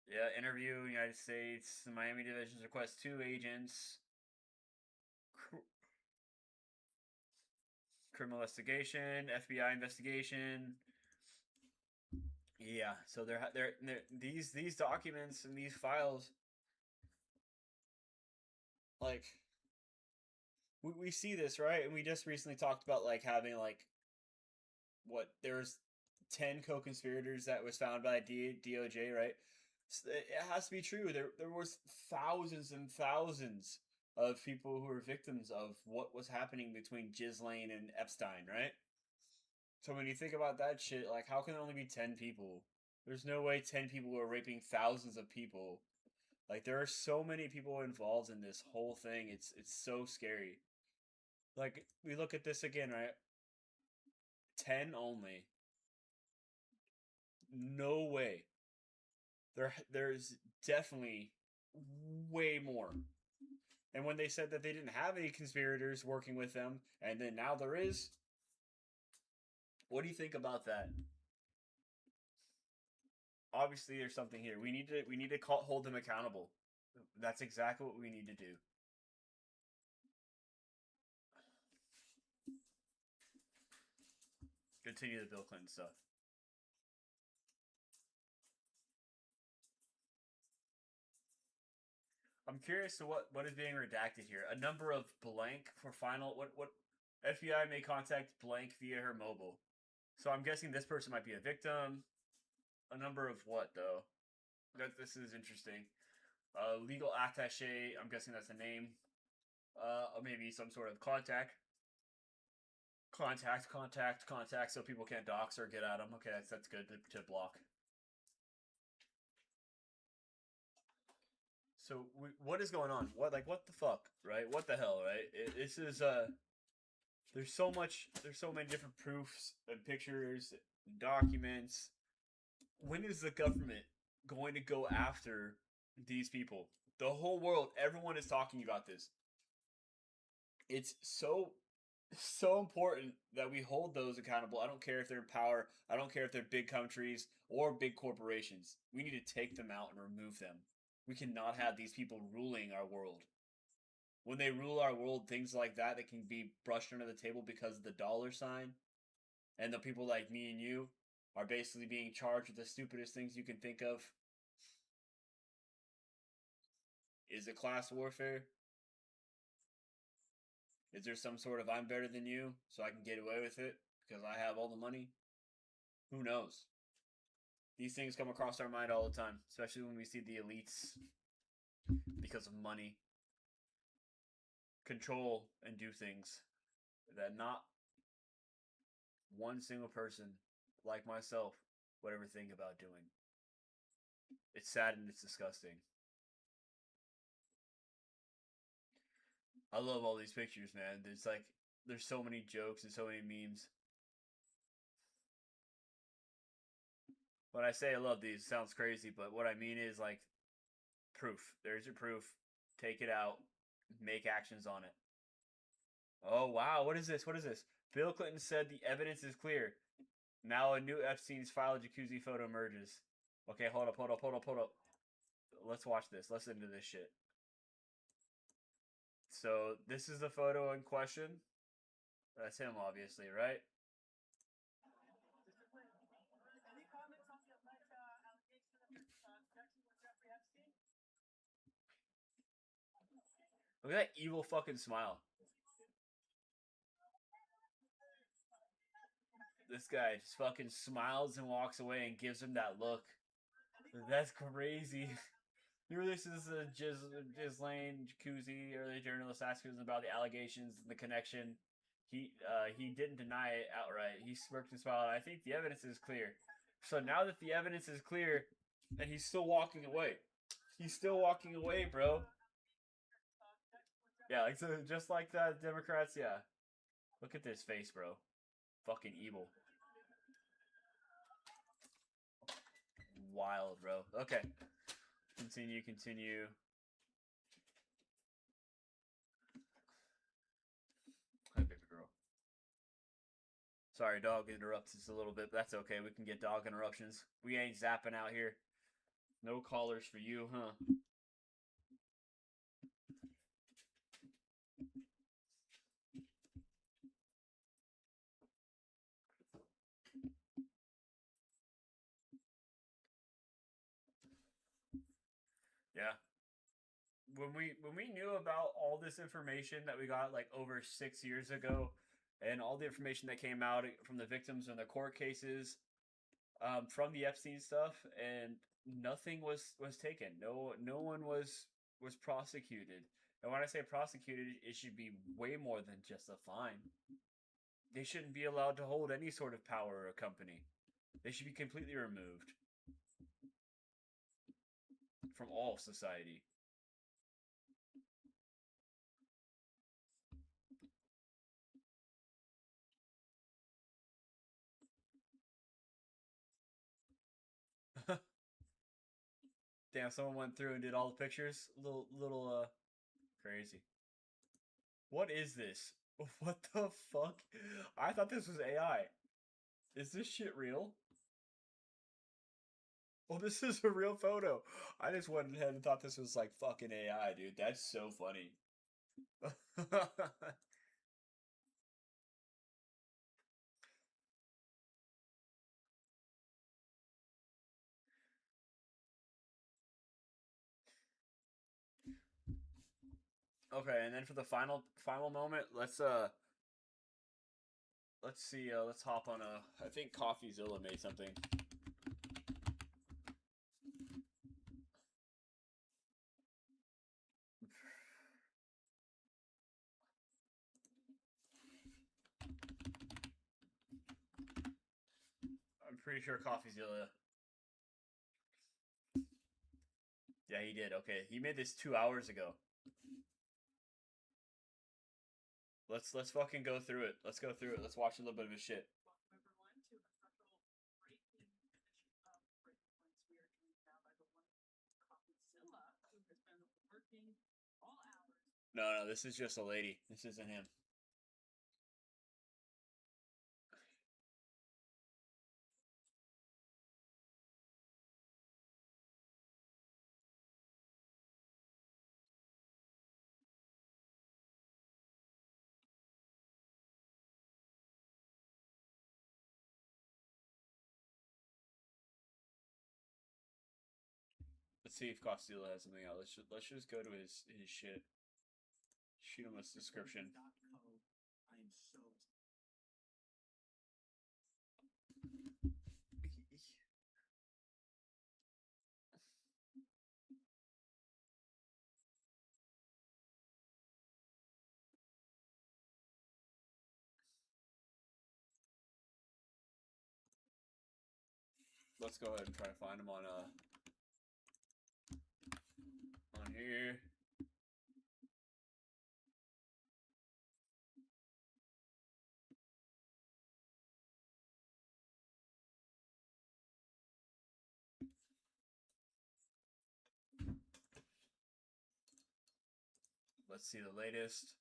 Yeah, interview United States. The Miami divisions request two agents. Criminal investigation, FBI investigation. Yeah, so they're these documents and these files, like we see this, right, and we just recently talked about like having like what there's 10 co-conspirators that was found by DOJ, right? It has to be true. There was thousands and thousands of people who were victims of what was happening between Ghislaine and Epstein, right? So when you think about that shit, like, how can there only be 10 people? There's no way 10 people are raping thousands of people. Like, there are so many people involved in this whole thing. It's so scary. Like, we look at this again, right? 10 only. No way. There's definitely way more. And when they said that they didn't have any conspirators working with them, and then now there is, what do you think about that? Obviously, there's something here. We need to hold them accountable. That's exactly what we need to do. Continue the Bill Clinton stuff. I'm curious to what is being redacted here. A number of blank for final. What FBI may contact blank via her mobile. So I'm guessing this person might be a victim. A number of what though? This is interesting. Legal attaché. I'm guessing that's the name. Maybe some sort of contact. Contact. So people can't dox or get at them. Okay, that's good to block. So what is going on? What the fuck, right? What the hell, right? This is there's so many different proofs and pictures, and documents. When is the government going to go after these people? The whole world, everyone is talking about this. It's so important that we hold those accountable. I don't care if they're in power. I don't care if they're big countries or big corporations. We need to take them out and remove them. We cannot have these people ruling our world. When they rule our world, things like that can be brushed under the table because of the dollar sign. And the people like me and you are basically being charged with the stupidest things you can think of. Is it class warfare? Is there some sort of I'm better than you so I can get away with it because I have all the money? Who knows? These things come across our mind all the time, especially when we see the elites, because of money, control and do things that not one single person like myself would ever think about doing. It's sad and it's disgusting. I love all these pictures, man. There's so many jokes and so many memes. When I say I love these, it sounds crazy, but what I mean is like proof. There's your proof. Take it out. Make actions on it. Oh wow, what is this? What is this? Bill Clinton said the evidence is clear. Now a new Epstein's file jacuzzi photo emerges. Okay, hold up. Let's watch this. Let's listen to this shit. So this is the photo in question. That's him, obviously, right? Look at that evil fucking smile. This guy just fucking smiles and walks away and gives him that look. That's crazy. He releases a Ghislaine Jacuzzi. Early journalist asked him about the allegations and the connection. He didn't deny it outright. He smirked and smiled. I think the evidence is clear. So now that the evidence is clear, and he's still walking away. He's still walking away, bro. Yeah, like so, just like the Democrats. Yeah, look at this face, bro. Fucking evil. Wild, bro. Okay. Continue. Hi, baby girl. Sorry, dog interrupts us a little bit, but that's okay. We can get dog interruptions. We ain't zapping out here. No callers for you, huh? Yeah. When we knew about all this information that we got like over 6 years ago, and all the information that came out from the victims and the court cases, from the Epstein stuff, and nothing was taken. No one was prosecuted. And when I say prosecuted, it should be way more than just a fine. They shouldn't be allowed to hold any sort of power or company. They should be completely removed from all society. Damn, someone went through and did all the pictures. Little crazy. What is this? What the fuck? I thought this was AI. Is this shit real? Oh, this is a real photo. I just went ahead and thought this was like fucking AI, dude. That's so funny. Okay, and then for the final moment, let's see, let's hop on I think CoffeeZilla made something. I'm pretty sure CoffeeZilla. Yeah, he did. Okay, he made this 2 hours ago. Let's fucking go through it. Let's go through it. Let's watch a little bit of his shit. No, this is just a lady. This isn't him. Let's see if Costello has something else. Let's just go to his shit. Shoot him a description. I am so. Let's go ahead and try to find him on here. Let's see the latest.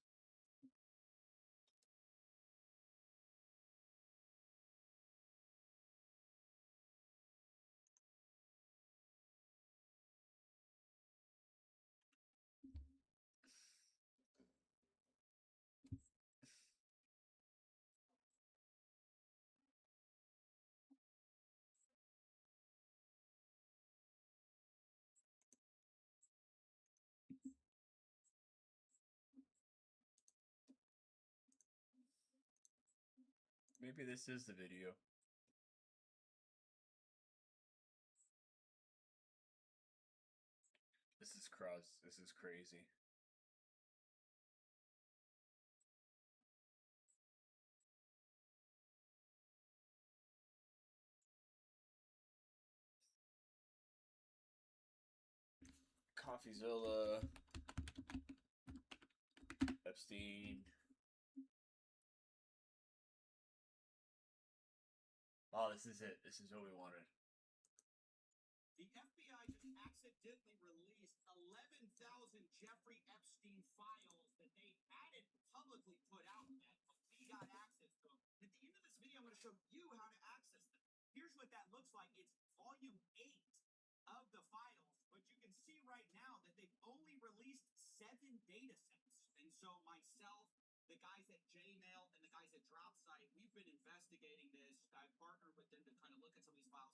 Maybe this is the video. This is cross. This is crazy. CoffeeZilla, Epstein. Oh, this is it. This is what we wanted. The FBI just accidentally released 11,000 Jeffrey Epstein files that they hadn't publicly put out yet, but we got access to them. At the end of this video, I'm going to show you how to access them. Here's what that looks like. It's volume 8 of the files, but you can see right now that they've only released 7 data sets. And so myself, the guys at JMail, and the guys at DropSite, we've been investigating this. I partnered with them to kind of look at some of these files.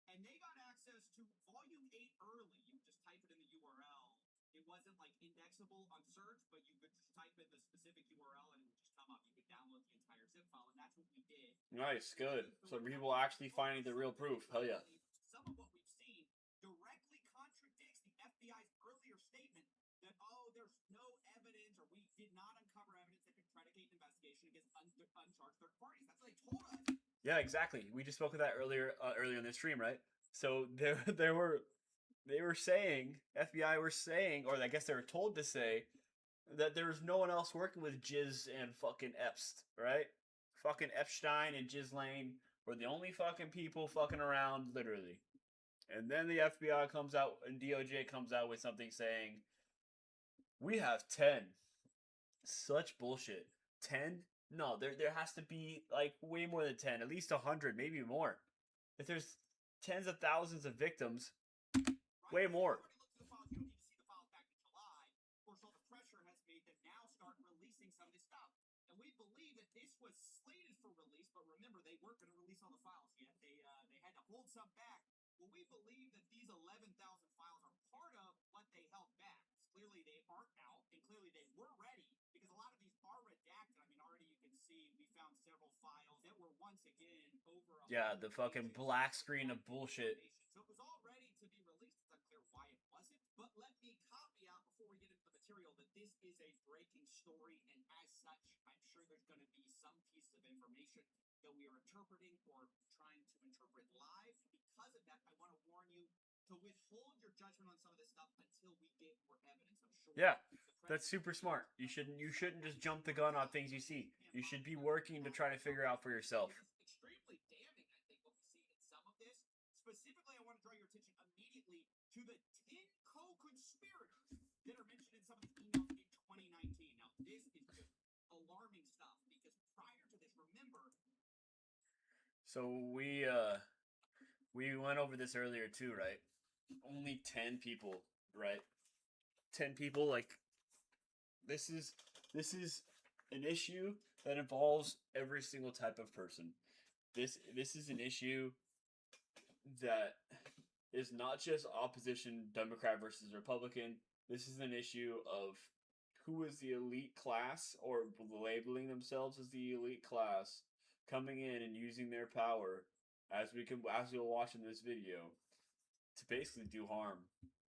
And they got access to volume 8 early. You could just type it in the URL. It wasn't like indexable on search, but you could just type in the specific URL and it would just come up. You could download the entire zip file, and that's what we did. Nice, good. So people actually finding the real proof. Hell yeah. Some of what we've seen direct did not uncover evidence that could predicate an investigation against uncharged third parties. That's what they told us. Yeah, exactly. We just spoke of that earlier in the stream, right? So they were saying, FBI were saying, or I guess they were told to say, that there was no one else working with Jizz and fucking Epst, right? Fucking Epstein and Ghislaine were the only fucking people fucking around, literally. And then the FBI comes out and DOJ comes out with something saying, we have 10. Such bullshit. 10? No, there has to be like way more than 10, at least 100, maybe more. If there's tens of thousands of victims, way more. You don't need to see the files back in July. Of course, all the pressure has made them now start releasing some of this stuff. And we believe that this was slated for release, but remember, they weren't going to release all the files yet. They had to hold some back. Well, we believe that these 11,000 files are part of what they held back. Clearly, they aren't out, and clearly they were ready, because a lot of these are redacted. I mean, already you can see we found several files that were once again over. Yeah, the fucking black screen of bullshit. So it was all ready to be released. It's unclear why it wasn't. But let me caveat before we get into the material that this is a breaking story, and as such, I'm sure there's going to be some pieces of information that we are interpreting or trying to interpret live. Because of that, I want to warn you to withhold your judgment on some of this stuff until we get more evidence. I'm sure. Yeah, that's super smart. You shouldn't just jump the gun on things you see. You should be working to try to figure out for yourself. It's extremely damning, I think, what we see in some of this. Specifically, I want to draw your attention immediately to the 10 co-conspirators that are mentioned in some of the emails in 2019. Now, this is just alarming stuff, because prior to this, remember. So we went over this earlier too, right? Only 10 people, right? 10 people. Like, this is an issue that involves every single type of person. This is an issue that is not just opposition Democrat versus Republican. This is an issue of who is the elite class, or labeling themselves as the elite class, coming in and using their power, as you'll watch in this video, to basically do harm,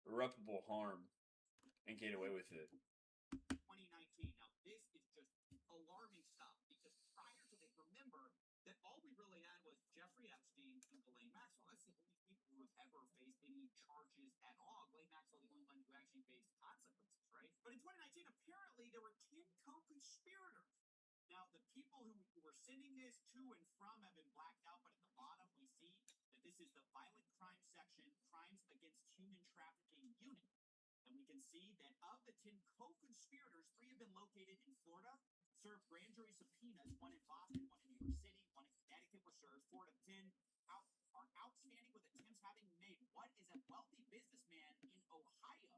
irreparable harm, and get away with it. 2019. Now, this is just alarming stuff, because prior to this, remember that all we really had was Jeffrey Epstein and Ghislaine Maxwell. That's the only people who have ever faced any charges at all. Ghislaine Maxwell, the only one who actually faced consequences, right? But in 2019, apparently there were 10 co-conspirators. Now, the people who were sending this to and from have been blacked out, but at the bottom we see that this is the violent crime section, crimes against human trafficking unit. And we can see that of the 10 co-conspirators, 3 have been located in Florida, served grand jury subpoenas, one in Boston, one in New York City, one in Connecticut were served. 4 of 10 are outstanding, with attempts having made what is a wealthy businessman in Ohio.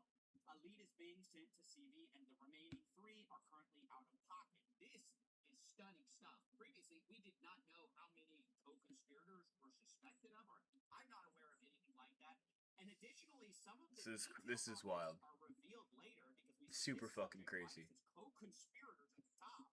A lead is being sent to CV, and the remaining 3 are currently out of pocket. This is stunning stuff. Previously, we did not know how many co-conspirators were suspected of, or I'm not aware of anything like that. And additionally, some of the This is wild. are revealed later, because we Super fucking crazy. It's co-conspirators at the top,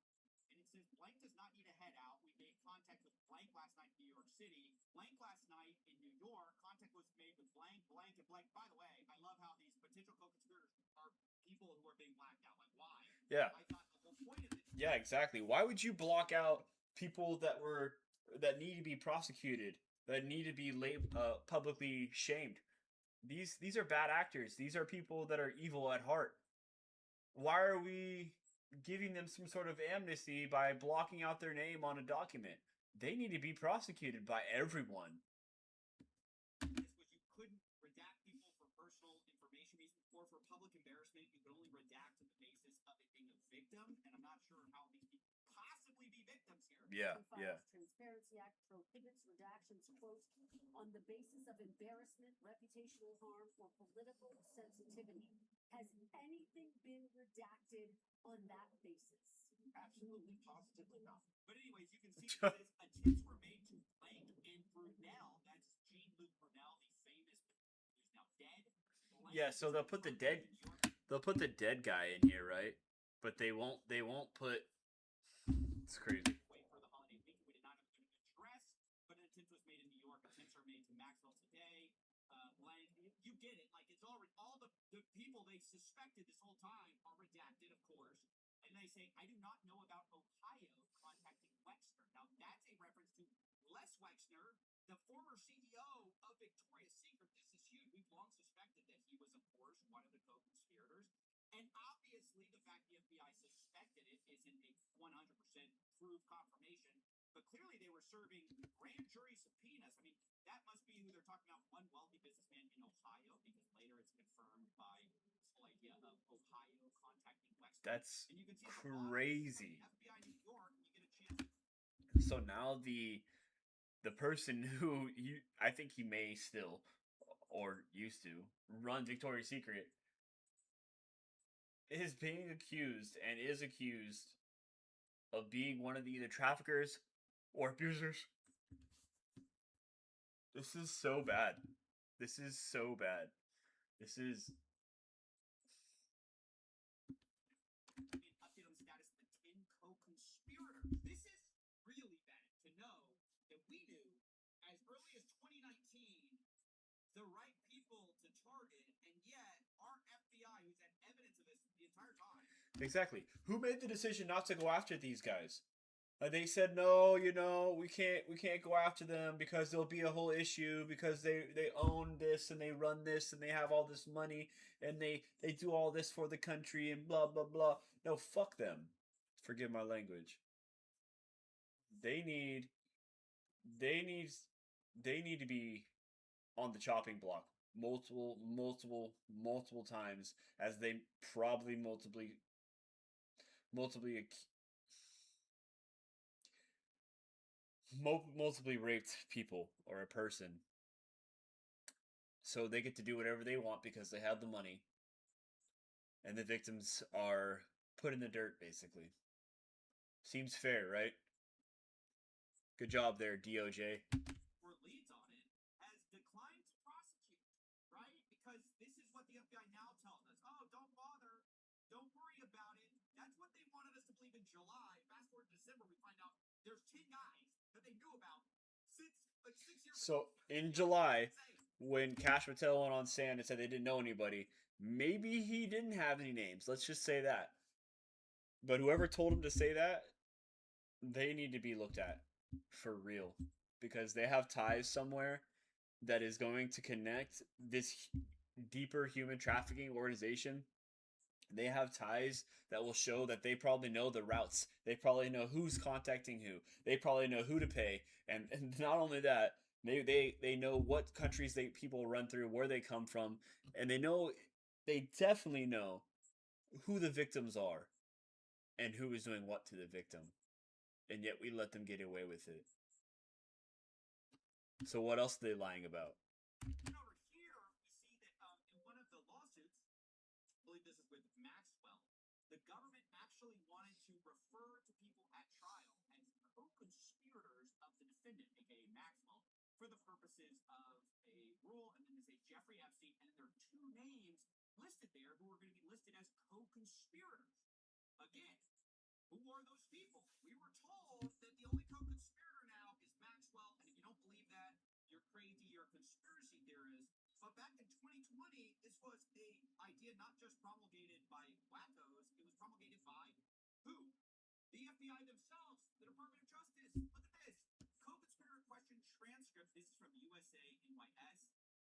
and it says blank does not need to head out. We made contact with blank last night in New York City. Blank last night in New York. Contact was made with blank, blank, and blank. By the way, I love how these potential co-conspirators are people who are being blacked out. Like, why? Yeah. I thought the whole point of it. Yeah, exactly. Why would you block out people that need to be prosecuted, that need to be publicly shamed? These are bad actors. These are people that are evil at heart. Why are we giving them some sort of amnesty by blocking out their name on a document? They need to be prosecuted by everyone. This was, you couldn't redact people for personal information reasons, or for public embarrassment. You could only redact on the basis of it being a victim, and I'm not sure how these people possibly be victims here. Yeah. Transparency Act prohibits redactions, quote, on the basis of embarrassment, reputational harm, or political sensitivity. Has anything been redacted on that basis? Absolutely, positively not. But anyways, you can see that attempts were made to blank and Brunel. That's Jean-Luc Brunel, the famous, who's now dead. Yeah, so they'll put the dead guy in here, right? But they won't put. It's crazy. Wait for the holiday week. We did not have an address, but an attempt was made in New York. Attempts are made to Maxwell today. Blank. You get it. Like, it's already all the people they suspected this whole time are redacted, of course. And they say saying, I do not know about Ohio contacting Wexner. Now, that's a reference to Les Wexner, the former CEO of Victoria's Secret. This is huge. We've long suspected that he was, of course, one of the co-conspirators. And obviously, the fact the FBI suspected it isn't a 100% proof confirmation. But clearly, they were serving grand jury subpoenas. I mean, that must be who they're talking about, one wealthy businessman in Ohio, because later it's confirmed by this whole idea of Ohio contacting Wexner. That's And you can see crazy. FBI New York, you get a chance. So now the person who I think he may still or used to run Victoria's Secret is being accused and is accused of being one of the either traffickers or abusers. This is so bad. This is so bad. This is Update on the status of the 10 co-conspirators. This is really bad to know that we knew as early as 2019 the right people to target, and yet our FBI, who's had evidence of this the entire time. exactly. Who made the decision not to go after these guys? They said no, we can't go after them because there'll be a whole issue because they own this and they run this and they have all this money and they do all this for the country and blah blah blah. No, fuck them. Forgive my language. They need to be on the chopping block multiple times, as they probably multiply raped people or a person, so they get to do whatever they want because they have the money, and the victims are put in the dirt, basically. Seems fair, right? Good job there, DOJ. Or leads on it, has declined to prosecute, right? Because this is what the FBI now tells us. Oh, don't bother. Don't worry about it. That's what they wanted us to believe in July. Fast forward to December, we find out there's 10 guys that they knew about since like 6 years So ago. in July, when Cash Patel went on stand and said they didn't know anybody, maybe he didn't have any names. Let's just say that. But whoever told him to say that, they need to be looked at for real, because they have ties somewhere that is going to connect this deeper human trafficking organization. They have ties that will show that they probably know the routes. They probably know who's contacting who. They probably know who to pay. And not only that, they know what countries people run through, where they come from, and they definitely know who the victims are and who is doing what to the victim. And yet we let them get away with it. So what else are they lying about? And over here, we see that in one of the lawsuits, I believe this is with Maxwell, the government actually wanted to refer to people at trial as co-conspirators of the defendant, aka Maxwell, for the purposes of a rule, and then they say Jeffrey Epstein, and there are two names listed there who are going to be listed as co-conspirators. Again, who are those people? We were told that the only co-conspirator now is Maxwell, and if you don't believe that, you're crazy, you're a conspiracy theorist. But back in 2020, this was a idea not just promulgated by wackos, it was promulgated by who? The FBI themselves, the Department of Justice. Look at this. Co-conspirator question transcript. This is from USA NYS.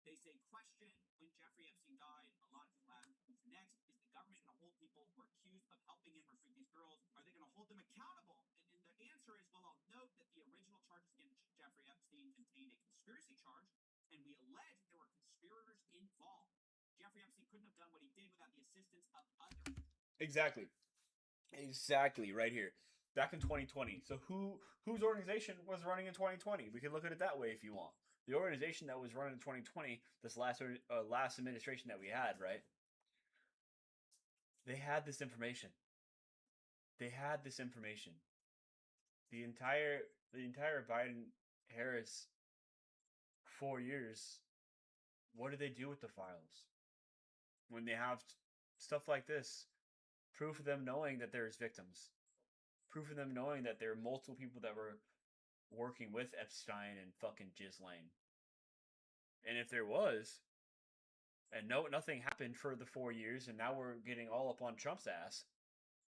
They say, question, when Jeffrey Epstein died, a lot of people ask, who's next? Is the government going to hold people who are accused of helping him recruit these girls? Are they going to hold them accountable? And the answer is, well, I'll note that the original charges against Jeffrey Epstein contained a conspiracy charge, and we allege there were conspirators involved. Jeffrey Epstein couldn't have done what he did without the assistance of others. Exactly, right here. Back in 2020. So whose organization was running in 2020? We can look at it that way if you want. The organization that was running in 2020, this last administration that we had, right? They had this information. The entire Biden Harris 4 years. What do they do with the files when they have stuff like this? Proof of them knowing that there's victims. Proof of them knowing that there are multiple people that were working with Epstein and fucking Ghislaine. And if there was, and nothing happened for the 4 years, and now we're getting all up on Trump's ass,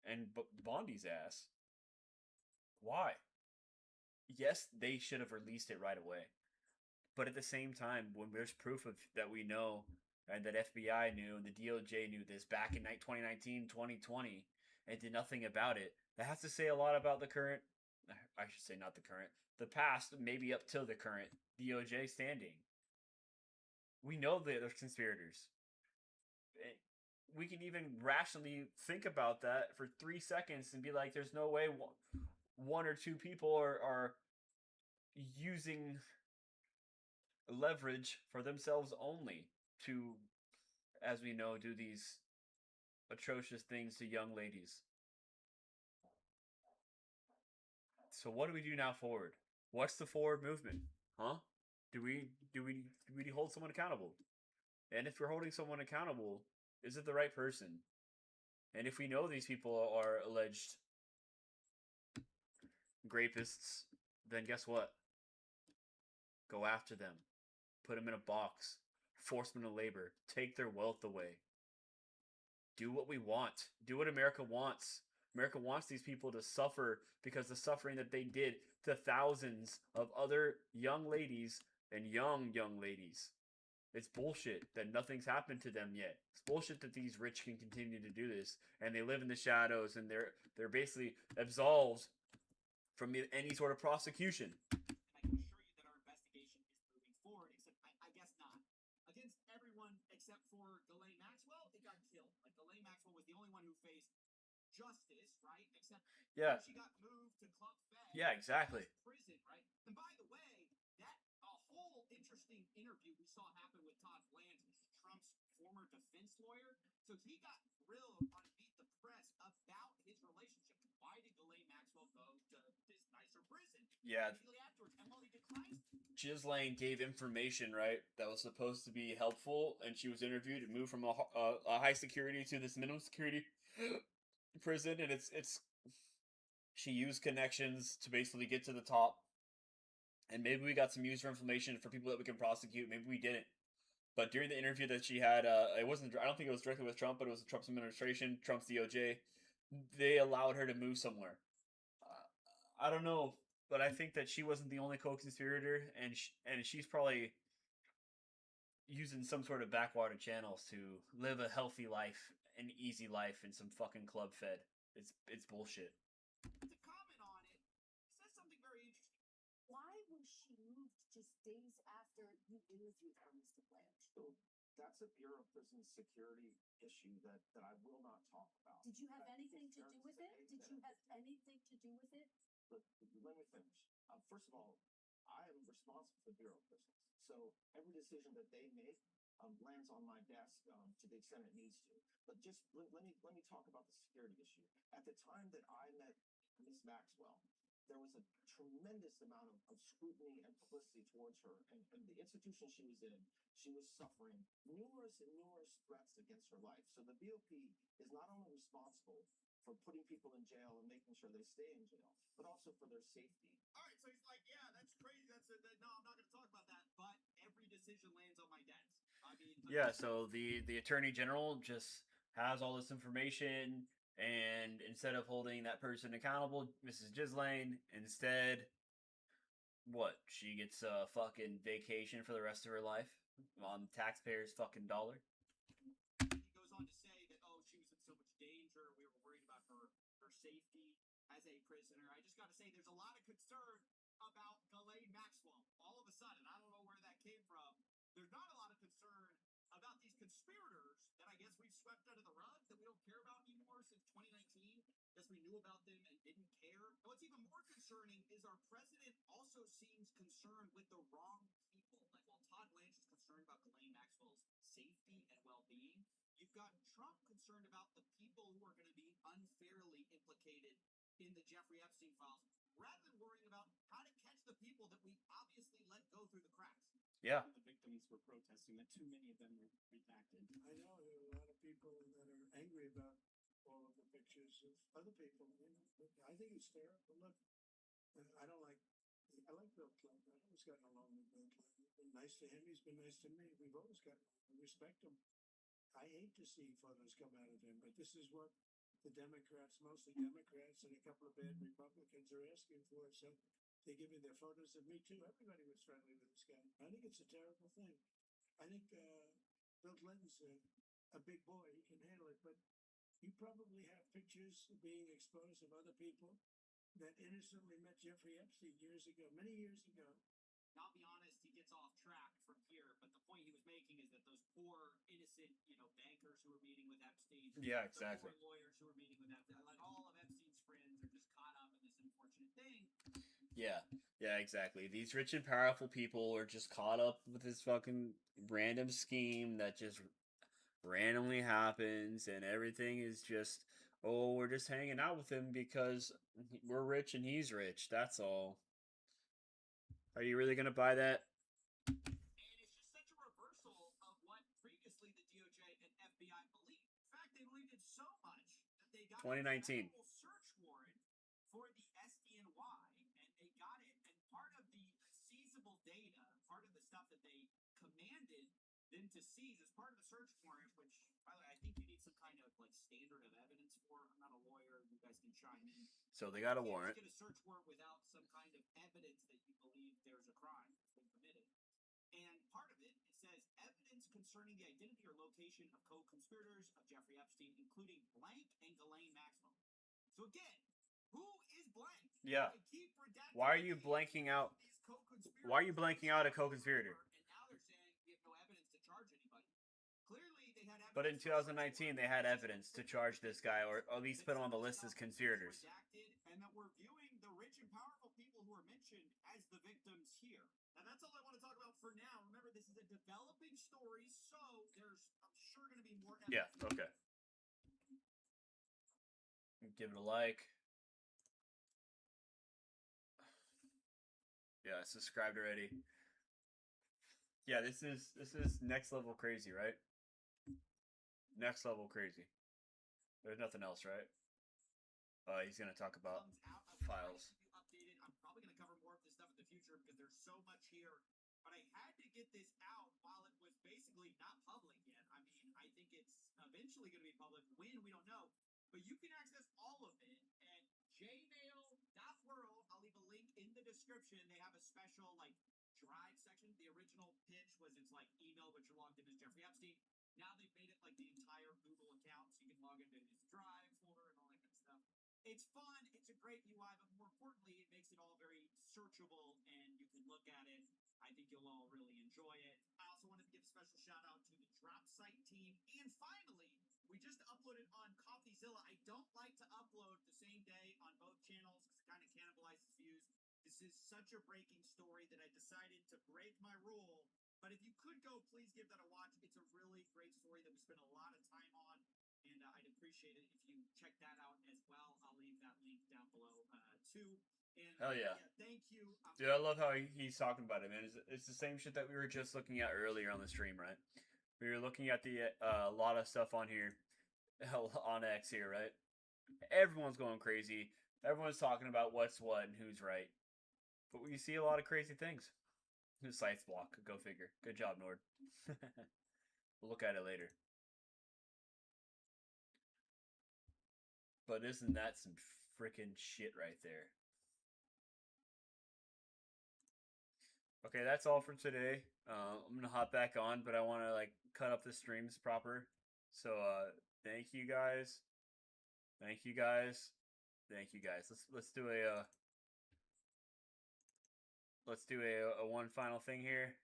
and Bondi's ass. Why? Yes, they should have released it right away. But at the same time, when there's proof of that we know and that FBI knew and the DOJ knew this back in 2019, 2020 and did nothing about it, that has to say a lot about the current, I should say not the current, the past, maybe up till the current DOJ standing. We know that there's conspirators. We can even rationally think about that for 3 seconds and be like, there's no way one or two people are using leverage for themselves only to, as we know, do these atrocious things to young ladies. So what do we do now forward? What's the forward movement? Huh? Do we hold someone accountable? And if we're holding someone accountable, is it the right person? And if we know these people are alleged rapists, then guess what? Go after them. Put them in a box. Force them into labor. Take their wealth away. Do what we want. Do what America wants. America wants these people to suffer because the suffering that they did to thousands of other young ladies and young ladies. It's bullshit that nothing's happened to them yet. It's bullshit that these rich can continue to do this and they live in the shadows and they're basically absolved from any sort of prosecution. And I can assure you that our investigation is moving forward, except I guess not. Against everyone except for Ghislaine Maxwell, it got killed. Like, Ghislaine Maxwell was the only one who faced justice, right? Except she got moved to Club Fed. Yeah, exactly. Prison, right? And by the way, that a whole interesting interview we saw happen with Todd Blanche, Trump's former defense lawyer. So he got grilled on Meet the Press about his relationship. Why did Ghislaine Maxwell go to this nicer prison? Yeah. Immediately afterwards, and while he declines, Ghislaine gave information, right, that was supposed to be helpful, and she was interviewed and moved from a high security to this minimum security prison, and it's she used connections to basically get to the top, and maybe we got some user information for people that we can prosecute, maybe we didn't. But during the interview that she had, I don't think it was directly with Trump, but it was Trump's administration, Trump's DOJ. They allowed her to move somewhere. I don't know, but I think that she wasn't the only co-conspirator, and she's probably using some sort of backwater channels to live a healthy life, an easy life in some fucking Club Fed. It's bullshit. to comment on it, he says something very interesting. Why was she moved just days after you interviewed her, Mr. Blanche? So that's a Bureau of Prison Security issue that I will not talk about. Did you have anything to do with it? Did you have anything to do with it? Look, let me finish. First of all, I am responsible for the Bureau of Prisons. So every decision that they make lands on my desk to the extent it needs to. But just let me talk about the security issue. At the time that I met Ms. Maxwell, there was a tremendous amount of scrutiny and publicity towards her. And the institution she was in, she was suffering numerous threats against her life. So the BOP is not only responsible for putting people in jail and making sure they stay in jail, but also for their safety. All right, so he's like, yeah, that's crazy. No, I'm not going to talk about that. But every decision lands on my desk. I mean, Yeah, so the Attorney General just has all this information, and instead of holding that person accountable, Mrs. Ghislaine, instead, what? She gets a fucking vacation for the rest of her life on taxpayers' fucking dollar. he goes on to say that, oh, she was in so much danger. We were worried about her safety as a prisoner. I just got to say, there's a lot of concern about Ghislaine Maxwell. All of a sudden, I don't know where that came from. There's not a lot of concern about these conspirators that I guess we've swept under the rug, that we don't care about anymore since 2019. Guess we knew about them and didn't care. And what's even more concerning is our president also seems concerned with the wrong people. Like, while Todd Blanche is concerned about Ghislaine Maxwell's safety and well-being, you've got Trump concerned about the people who are going to be unfairly implicated in the Jeffrey Epstein files, rather than worrying about how to catch the people that we obviously let go through the cracks. Yeah. The victims were protesting that too many of them were redacted. I know there are a lot of people that are angry about all of the pictures of other people. You know, but I think it's fair. But look, I like Bill Clinton. I've always gotten along with Bill Clinton. I've been nice to him. He's been nice to me. We've always gotten along. I respect him. I hate to see photos come out of him, but this is what the Democrats, mostly Democrats, and a couple of bad Republicans are asking for it. So they're giving their photos of me too. Everybody was friendly with this guy. I think it's a terrible thing. I think Bill Clinton's a big boy. He can handle it. But you probably have pictures being exposed of other people that innocently met Jeffrey Epstein years ago, many years ago. Now, I'll be honest, he gets off track from here, but the point he was making is that those poor, innocent, bankers who were meeting with Epstein, Yeah, exactly. the poor lawyers who were meeting with Epstein, like all of Epstein's friends are just caught up in this unfortunate thing. Yeah, exactly. These rich and powerful people are just caught up with this fucking random scheme that just randomly happens, and everything is just, oh, we're just hanging out with him because we're rich and he's rich. That's all. Are you really gonna buy that? And it's just such a reversal of what previously the DOJ and FBI believed. In fact, they believed it so much that they got 2019. a federal search warrant for the SDNY, and they got it. And part of the seizable data, part of the stuff that they commanded them to seize as part of the search warrant, which, by the way, I think you need some kind of standard of evidence for. I'm not a lawyer. You guys can chime in. So they got a You can't warrant. just get a search warrant without some kind of evidence that you believe there's a crime that's been committed. And part of it says evidence concerning the identity or location of co-conspirators of Jeffrey Epstein, including Blank and Ghislaine Maxwell. So again, who is Blank? Yeah. They keep redacting Why are you the names blanking out? of these co-conspirators. Why are you blanking out a co-conspirator? And now they're saying we have no evidence to charge anybody. Clearly, they had evidence. But in 2019, they had evidence to charge this guy, or at least put him on the list as conspirators. Redacted, and that we're viewing the rich and powerful people who are mentioned as the victims here. And that's all I want to talk about for now. Remember, this is a developing story, so there's, I'm sure, going to be more evidence. Yeah, okay. Give it a like. Yeah, subscribed already. Yeah, this is next level crazy, right? Next level crazy. There's nothing else, right? He's gonna talk about Comes out. I will try to files. keep you updated. I'm probably going to cover more of this stuff in the future because there's so much here. But I had to get this out while it was basically not public yet. I mean, I think it's eventually going to be public. When, we don't know. But you can access all of it at jmail.world. I'll leave a link in the description. They have a special drive section. The original pitch was it's email, but you're logged in as Jeffrey Epstein. Now they've made it the entire Google account, so you can log into his drive folder and all that kind of stuff. It's fun. It's a great UI, but more importantly, it makes it all very searchable, and you can look at it. I think you'll all really enjoy it. I also wanted to give a special shout out to the Drop Site team. And finally, we just uploaded on CoffeeZilla. I don't like to upload the same day on both channels because it kind of cannibalizes views. This is such a breaking story that I decided to break my rule. But if you could go, please give that a watch. It's a really great story that we spent a lot of time on. And I'd appreciate it if you check that out as well. I'll leave that link down below too. And Hell yeah. thank you. Dude, I love how he's talking about it, man. It's the same shit that we were just looking at earlier on the stream, right? We were looking at the lot of stuff on here, on X here, right? Everyone's going crazy. Everyone's talking about what's what and who's right. But we see a lot of crazy things. The site's block. Go figure. Good job, Nord. We'll look at it later. But isn't that some freaking shit right there? Okay, that's all for today. I'm gonna hop back on, but I want to cut up the streams proper. So thank you guys. Thank you guys. Thank you guys. Let's do a one final thing here.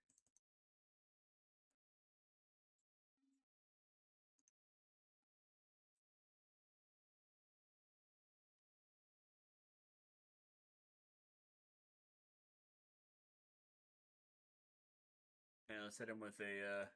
And let's hit him with a